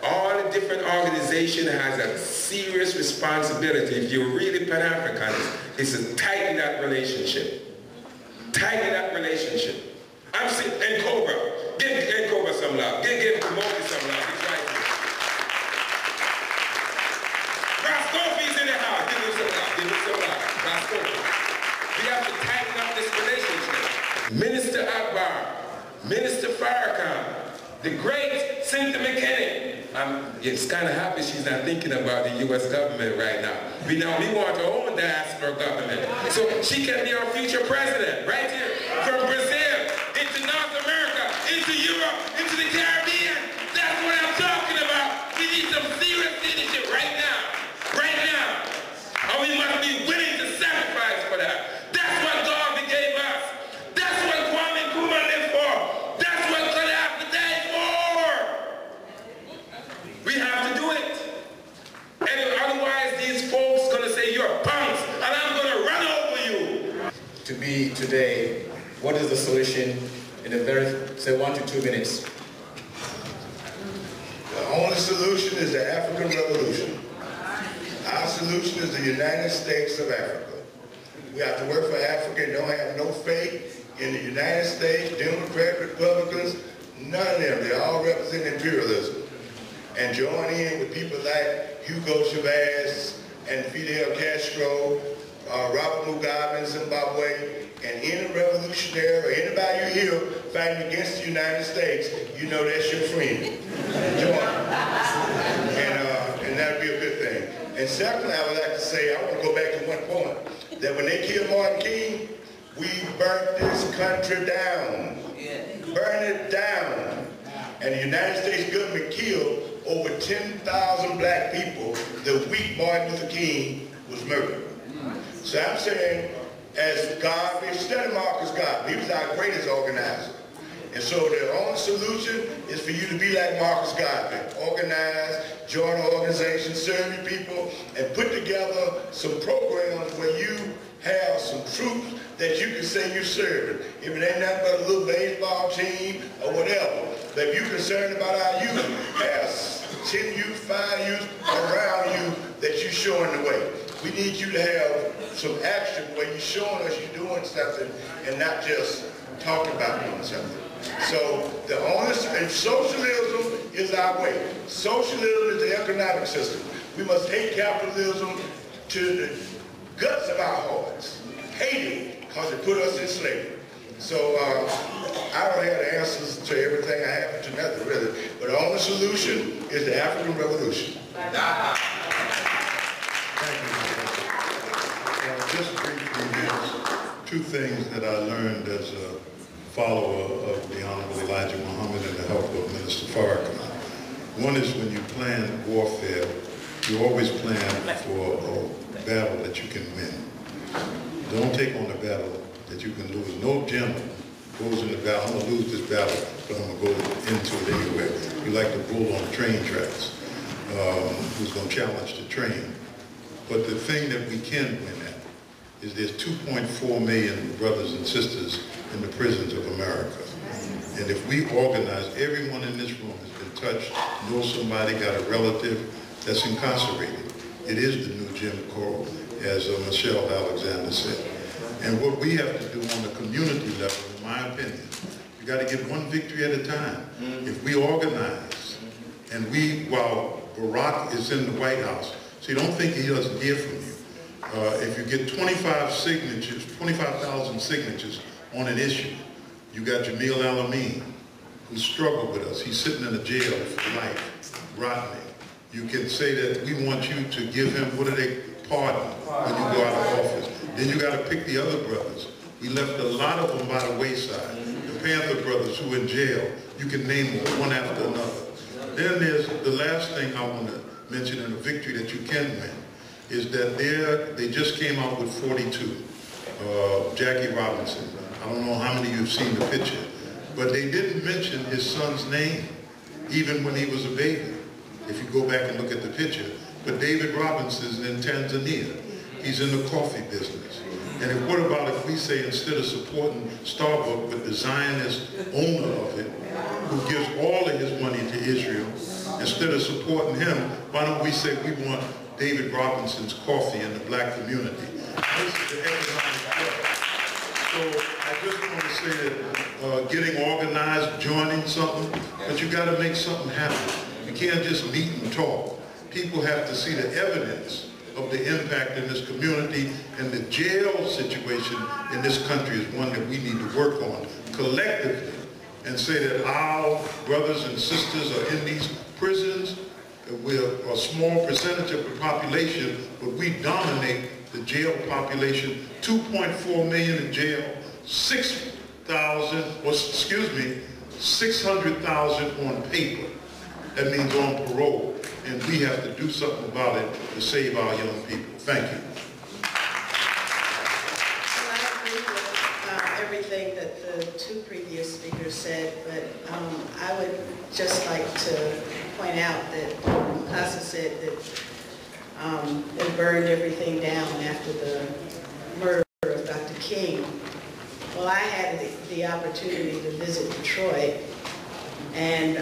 Speaker 9: all the different organizations has a serious responsibility. If you're really Pan-Africanist, is to tighten that relationship. Tighten that relationship. I'm saying, and Cobra, give Cobra some love. Give Promote some love. He's right here. Roscoe's in the house. Give him some love. Give him some love. Roscoe. We have to tighten up this relationship. Minister Akbar, Minister Farrakhan, the great Cynthia McKinney. I'm kind of happy she's not thinking about the U.S. government right now. We want our own diaspora government. So she can be our future president, right here. From Brazil, into North America, into Europe, into the Caribbean. That's what I'm talking about. We need some serious leadership right now. Right now. And we must be willing to sacrifice for that. That's what Garvey gave us. That's what Kwame Nkrumah lived for. That's what Gaddafi died for. We have to do it. And otherwise these folks are going to say you're punks and I'm going to run over you.
Speaker 1: To be today, what is the solution in a very, say 1 to 2 minutes?
Speaker 4: The only solution is the African Revolution. Our solution is the United States of Africa. We have to work for Africa and don't have no faith in the United States, Democrat, Republicans, none of them. They all represent imperialism. And join in with people like Hugo Chavez and Fidel Castro, Robert Mugabe in Zimbabwe, and any revolutionary or anybody you hear fighting against the United States, you know that's your friend. Join. And that'd be a good thing. And secondly, I would like to say, I want to go back to one point, that when they killed Martin King, we burnt this country down. Burn it down. And the United States government killed over 10,000 black people the week Martin Luther King was murdered. So I'm saying, as Garvey, study Marcus Garvey, he was our greatest organizer. And so the only solution is for you to be like Marcus Garvey. Organize, join an organization, serve your people, and put together some programs where you have some troops that you can say you're serving. If it ain't nothing but a little baseball team or whatever. But if you're concerned about our youth, yes, 10 youth, 5 youth around you that you're showing the way. We need you to have some action where you're showing us you're doing something and not just talking about doing something. So the only, and socialism is our way. Socialism is the economic system. We must hate capitalism to the guts of our hearts. Hate it because it put us in slavery. So I don't have the answers to everything I have to nothing really, but the only solution is the African Revolution.
Speaker 7: Thank you. Just briefly, there's two things that I learned as a follower of the Honorable Elijah Muhammad and the help of Minister Farrakhan. One is when you plan warfare, you always plan for a battle that you can win. Don't take on a battle that you can lose. No general goes in the battle, I'm going to lose this battle, but I'm going to go into it anyway. You like the bull on train tracks, who's going to challenge the train. But the thing that we can win at is there's 2.4 million brothers and sisters in the prisons of America. And if we organize, everyone in this room has been touched, knows somebody, got a relative that's incarcerated. It is the new Jim Crow, as Michelle Alexander said. And what we have to do on the community level, in my opinion, you got to get one victory at a time. If we organize, and while Barack is in the White House, so you don't think he doesn't hear from you. If you get 25,000 signatures on an issue, you got Jamil Alameen, who struggled with us. He's sitting in a jail for life, Rodney. You can say that we want you to give him, what do they, pardon when you go out of office. Then you got to pick the other brothers. We left a lot of them by the wayside. The Panther brothers who are in jail, you can name them one after another. Then there's the last thing I want to mention in a victory that you can win, is that they just came out with 42. Jackie Robinson. I don't know how many of you have seen the picture, but they didn't mention his son's name, even when he was a baby, if you go back and look at the picture. But David Robinson's in Tanzania. He's in the coffee business. And what about if we say, instead of supporting Starbucks with the Zionist owner of it, who gives all of his money to Israel, instead of supporting him, why don't we say we want David Robinson's coffee in the black community? This is the economic play. So I just want to say that getting organized, joining something, but you got to make something happen. You can't just meet and talk. People have to see the evidence of the impact in this community, and the jail situation in this country is one that we need to work on collectively and say that our brothers and sisters are in these prisons. We're a small percentage of the population, but we dominate the jail population. 2.4 million in jail, 600,000 on paper. That means on parole. And we have to do something about it to save our young people. Thank you.
Speaker 8: Well, I agree with everything that the two previous speakers said, but I would just like to point out that Casa said that they burned everything down after the murder of Dr. King. Well, I had the opportunity to visit Detroit, and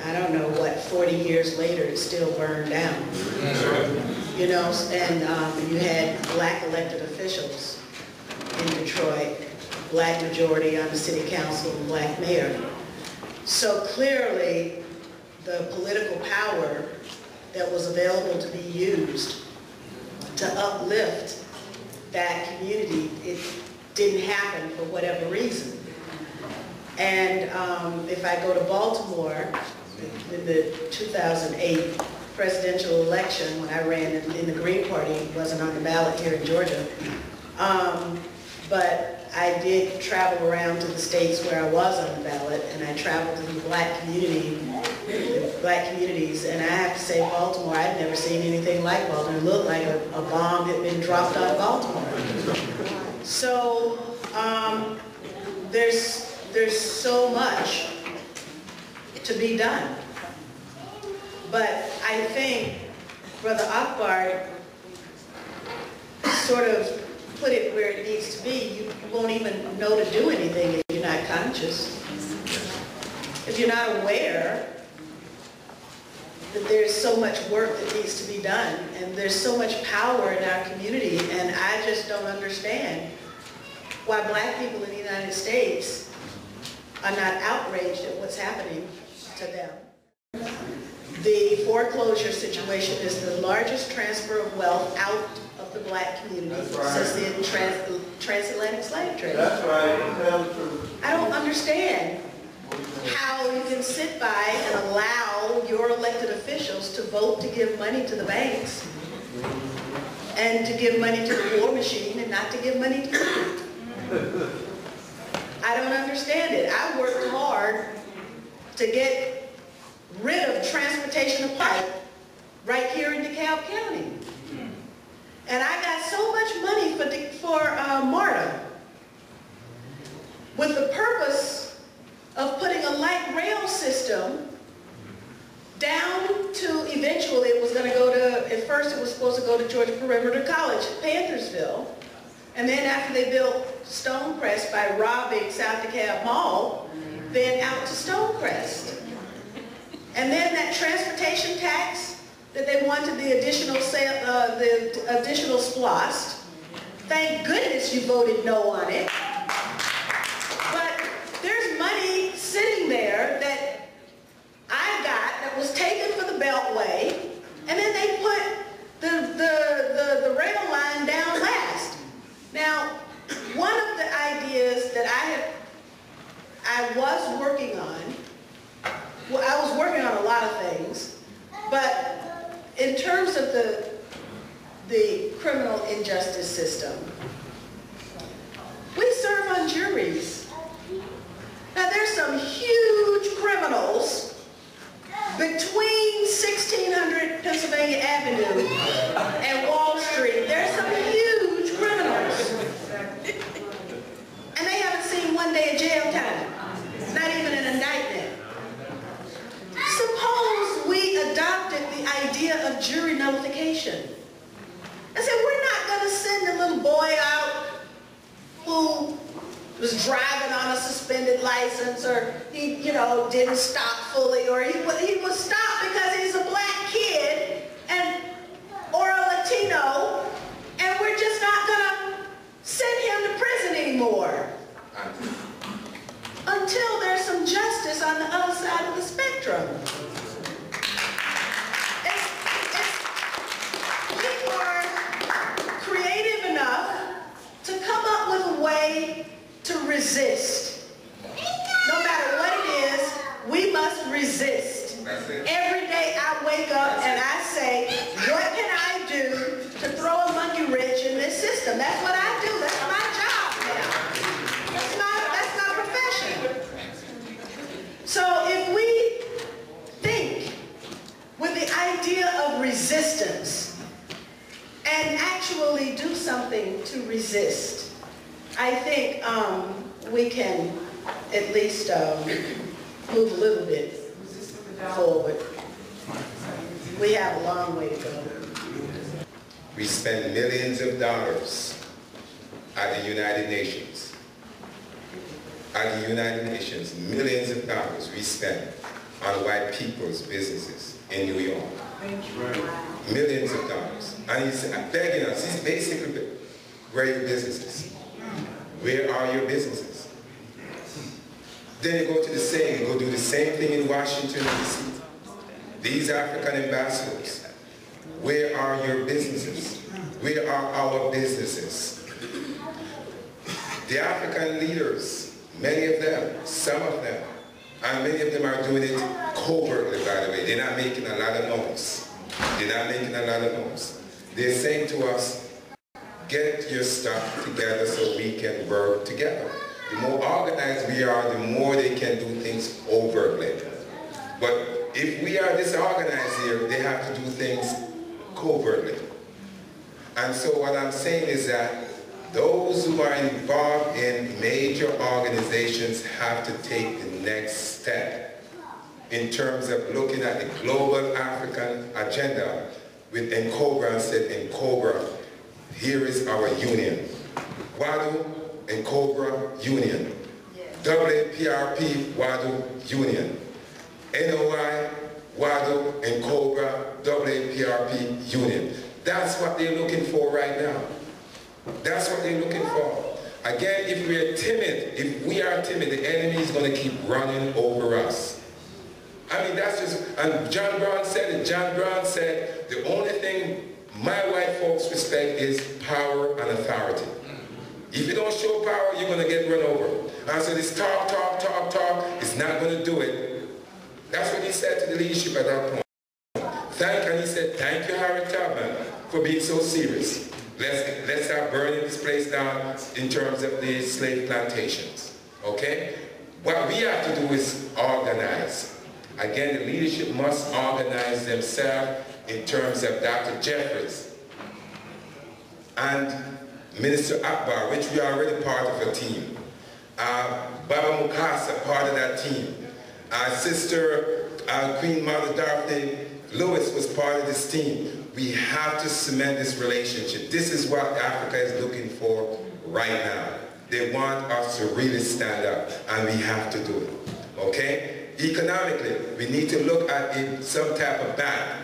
Speaker 8: I don't know what, 40 years later, it's still burned down. You know, and you had black elected officials in Detroit, black majority on the city council, and black mayor. So clearly, the political power that was available to be used to uplift that community, it didn't happen for whatever reason. And if I go to Baltimore, in the 2008 presidential election, when I ran in the Green Party, it wasn't on the ballot here in Georgia, but I did travel around to the states where I was on the ballot, and I traveled to the black communities, and I have to say Baltimore, I'd never seen anything like Baltimore. It looked like a bomb had been dropped on Baltimore. So there's so much to be done. But I think Brother Akbar sort of put it where it needs to be. You won't even know to do anything if you're not conscious. If you're not aware that there's so much work that needs to be done, and there's so much power in our community, and I just don't understand why black people in the United States are not outraged at what's happening to them. The foreclosure situation is the largest transfer of wealth out of the black community since the transatlantic slave trade.
Speaker 10: That's right.
Speaker 8: I don't understand how you can sit by and allow your elected officials to vote to give money to the banks and to give money to the war machine and not to give money to you. I don't understand it. I worked hard to get rid of transportation of pipe right here in DeKalb County. And I got so much money for MARTA with the purpose of putting a light rail system down to, eventually it was going to go to, at first it was supposed to go to Georgia Perimeter College at Panthersville. And then after they built Stonecrest by robbing South DeKalb Mall, then out to Stonecrest. And then that transportation tax that they wanted the additional SPLOST. Thank goodness you voted no on it. But there's money sitting there that I got that was taken for the Beltway, and then they put the rail line down last. Now, one of the ideas that I was working on, well, I was working on a lot of things, but in terms of the criminal injustice system, we serve on juries. Now, there's some huge criminals between 1600 Pennsylvania Avenue and Wall Street. There's some huge criminals. And they haven't seen one day of jail time. Not even an indictment. Suppose we adopted the idea of jury nullification. I said, we're not going to send a little boy out who was driving on a suspended license, or he, didn't stop fully, or he was stopped because he's a black kid or a Latino, and we're just not going to send him to prison anymore until there's some justice on the other side of the spectrum. We were creative enough to come up with a way to resist. No matter what it is, we must resist. Every day I wake up and I say, what can I do to throw a monkey wrench in this system? That's what I do. That's my job now. That's my profession. So if we think with the idea of resistance and actually do something to resist, I think we can at least move a little bit forward. We have a long way to go.
Speaker 9: We spend millions of dollars at the United Nations. At the United Nations, millions of dollars we spend on white people's businesses in New York. Millions of dollars. And he's begging us, he's basically, where are your businesses? Where are your businesses? Then you go to you go do the same thing in Washington, D.C. These African ambassadors, where are your businesses? Where are our businesses? The African leaders, many of them, some of them, and many of them are doing it covertly, by the way. They're not making a lot of noise. They're not making a lot of noise. They're saying to us, get your stuff together so we can work together. The more organized we are, the more they can do things overtly. But if we are disorganized here, they have to do things covertly. And so what I'm saying is that those who are involved in major organizations have to take the next step in terms of looking at the global African agenda with NCOBRA and said, NCOBRA, here is our union. WADU, NCOBRA, union. WAPRP, WADU, union. NOI, WADU, and COBRA, WAPRP Union. That's what they're looking for right now. That's what they're looking for. Again, if we are timid, the enemy is going to keep running over us. I mean, that's just, and John Brown said it. John Brown said, the only thing my white folks respect is power and authority. If you don't show power, you're going to get run over. And so this talk is not going to do it. That's what he said to the leadership at that point. And he said, thank you, Harry Tubman, for being so serious. Let's start burning this place down in terms of the slave plantations, okay? What we have to do is organize. Again, the leadership must organize themselves in terms of Dr. Jeffries and Minister Akbar, which we are already part of a team. Baba Mukasa, part of that team. Sister Queen Mother Daphne Lewis was part of this team. We have to cement this relationship. This is what Africa is looking for right now. They want us to really stand up, and we have to do it, okay? Economically, we need to look at some type of bank.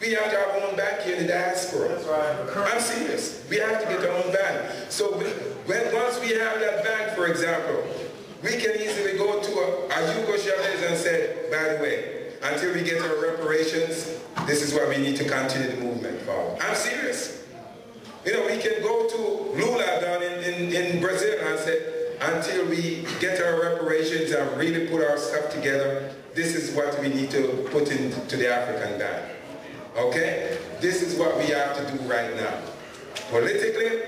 Speaker 9: We have to have our own bank here in the diaspora. That's right. I'm serious. We have to get our own bank. So once we have that bank, for example, we can easily go to a Hugo Chavez and say, by the way, until we get our reparations, this is what we need to continue the movement for. I'm serious. You know, we can go to Lula down in Brazil and say, until we get our reparations and really put our stuff together, this is what we need to put into the African bank. Okay? This is what we have to do right now. Politically,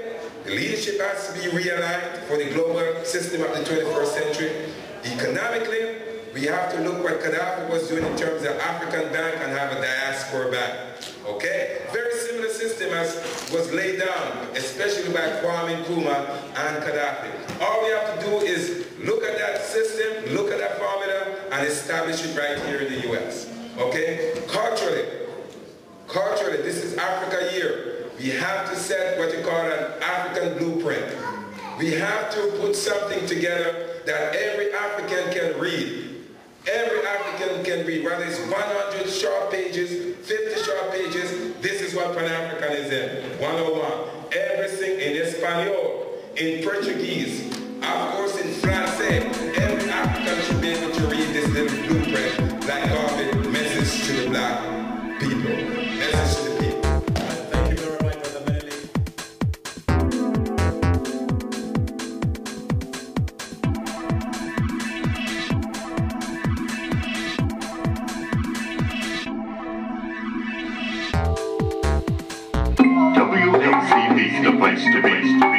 Speaker 9: the leadership has to be realigned for the global system of the 21st century. Economically, we have to look what Gaddafi was doing in terms of African bank and have a diaspora bank. Okay? Very similar system as was laid down, especially by Kwame Nkrumah and Gaddafi. All we have to do is look at that system, look at that formula, and establish it right here in the US. Okay? Culturally, this is Africa year. We have to set what you call an African blueprint. We have to put something together that every African can read. Every African can read, whether it's 100 short pages, 50 short pages, this is what Pan-Africanism 101. Everything in Espanol, in Portuguese, of course in Francais, every African should be able to read this little blueprint, like called the message to the black people. Message to the people.
Speaker 1: Thank you very much, Brother Benedict.
Speaker 10: WACPtv, the place to be.